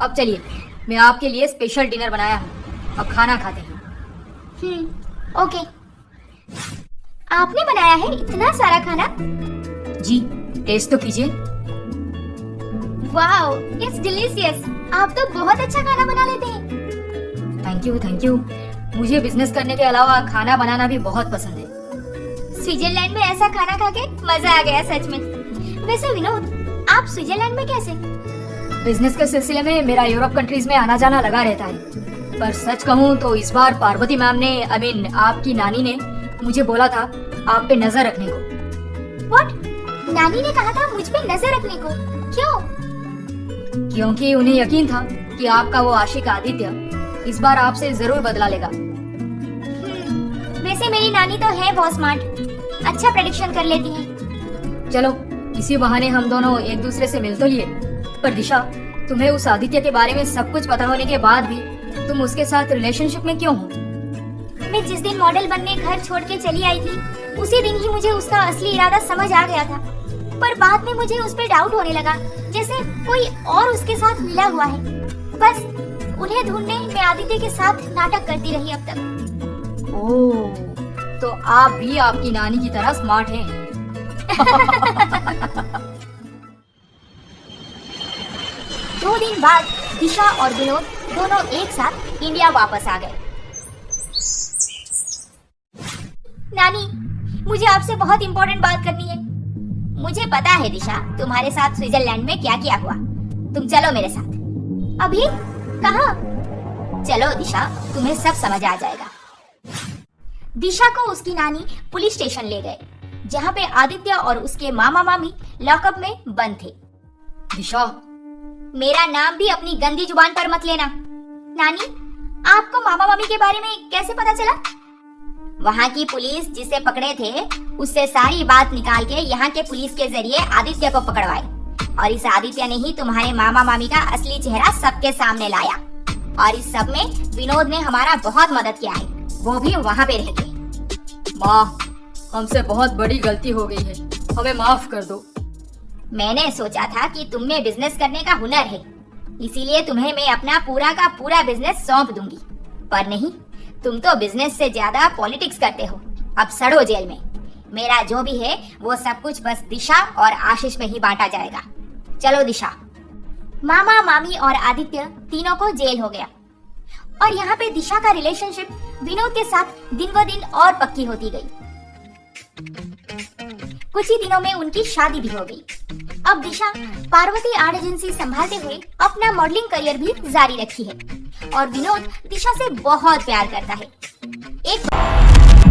अब चलिए, मैं आपके लिए स्पेशल डिनर बनाया हूँ, अब खाना खाते हैं। ओके। आपने बनाया है इतना सारा खाना? जी, टेस्ट तो कीजिए। Wow, it's delicious. आप तो बहुत अच्छा खाना बना लेते हैं। Thank you, thank you. मुझे बिजनेस करने के अलावा खाना बनाना भी बहुत पसंद है। स्विट्जरलैंड में ऐसा खाना खा के मजा आ गया सच में। वैसे विनोद, आप स्विट्जरलैंड में कैसे? बिजनेस के सिलसिले में मेरा यूरोप कंट्रीज में आना जाना लगा रहता है, पर सच कहूँ तो इस बार पार्वती मैम ने, आपकी नानी ने मुझे बोला था आप पे नजर रखने को। व्हाट? नानी ने कहा था मुझ पे नजर रखने को? क्यों? क्योंकि उन्हें यकीन था कि आपका वो आशिक आदित्य इस बार आपसे जरूर बदला लेगा। वैसे मेरी नानी तो है बहुत स्मार्ट, अच्छा प्रेडिक्शन कर लेती है। चलो, इसी बहाने हम दोनों एक दूसरे से मिल तो लिए। पर दिशा, तुम्हें उस आदित्य के बारे में सब कुछ पता होने के बाद भी तुम उसके साथ रिलेशनशिप में क्यों हो? मैं जिस दिन मॉडल बनने घर छोड़ के चली आई थी, उसी दिन ही मुझे उसका असली इरादा समझ आ गया था। पर बाद में मुझे उस पर डाउट होने लगा, जैसे कोई और उसके साथ मिला हुआ है। बस उन्हें ढूंढने मैं आदित्य के साथ नाटक करती रही अब तक। ओह, तो आप भी आपकी नानी की तरह स्मार्ट हैं। 2 दिन बाद दिशा और विनोद दोनों एक साथ इंडिया वापस आ गए। नानी, मुझे आपसे बहुत इम्पोर्टेंट बात करनी है। मुझे पता है दिशा, तुम्हारे साथ स्विट्जरलैंड में क्या क्या हुआ। तुम चलो मेरे साथ। अभी? कहाँ? चलो दिशा, तुम्हें सब समझ आ जाएगा। दिशा को उसकी नानी पुलिस स्टेशन ले गए, जहाँ पे आदित्य और उसके मामा मामी लॉकअप में बंद थे। दिशा, मेरा नाम भी अपनी गंदी जुबान पर मत लेना। नानी, आपको मामा मामी के बारे में कैसे पता चला? वहाँ की पुलिस जिसे पकड़े थे, उससे सारी बात निकाल के यहाँ के पुलिस के जरिए आदित्य को पकड़वाई, और इस आदित्य ने ही तुम्हारे मामा मामी का असली चेहरा सबके सामने लाया। और इस सब में विनोद ने हमारा बहुत मदद किया है, वो भी वहाँ पे रह के। माँ, हमसे बहुत बड़ी गलती हो गई है, हमें माफ कर दो। मैंने सोचा था कि तुम में बिजनेस करने का हुनर है, इसीलिए तुम्हें मैं अपना पूरा का पूरा बिजनेस सौंप दूंगी। पर नहीं, तुम तो बिजनेस से ज्यादा पॉलिटिक्स करते हो। अब सड़ो जेल में। मेरा जो भी है वो सब कुछ बस दिशा और आशीष में ही बांटा जाएगा। चलो दिशा। मामा, मामी और आदित्य तीनों को जेल हो गया और यहाँ पे दिशा का रिलेशनशिप विनोद के साथ दिन ब दिन और पक्की होती गई। कुछ ही दिनों में उनकी शादी भी हो गई। अब दिशा पार्वती आर्ट एजेंसी संभालते हुए अपना मॉडलिंग करियर भी जारी रखी है और विनोद दिशा से बहुत प्यार करता है। एक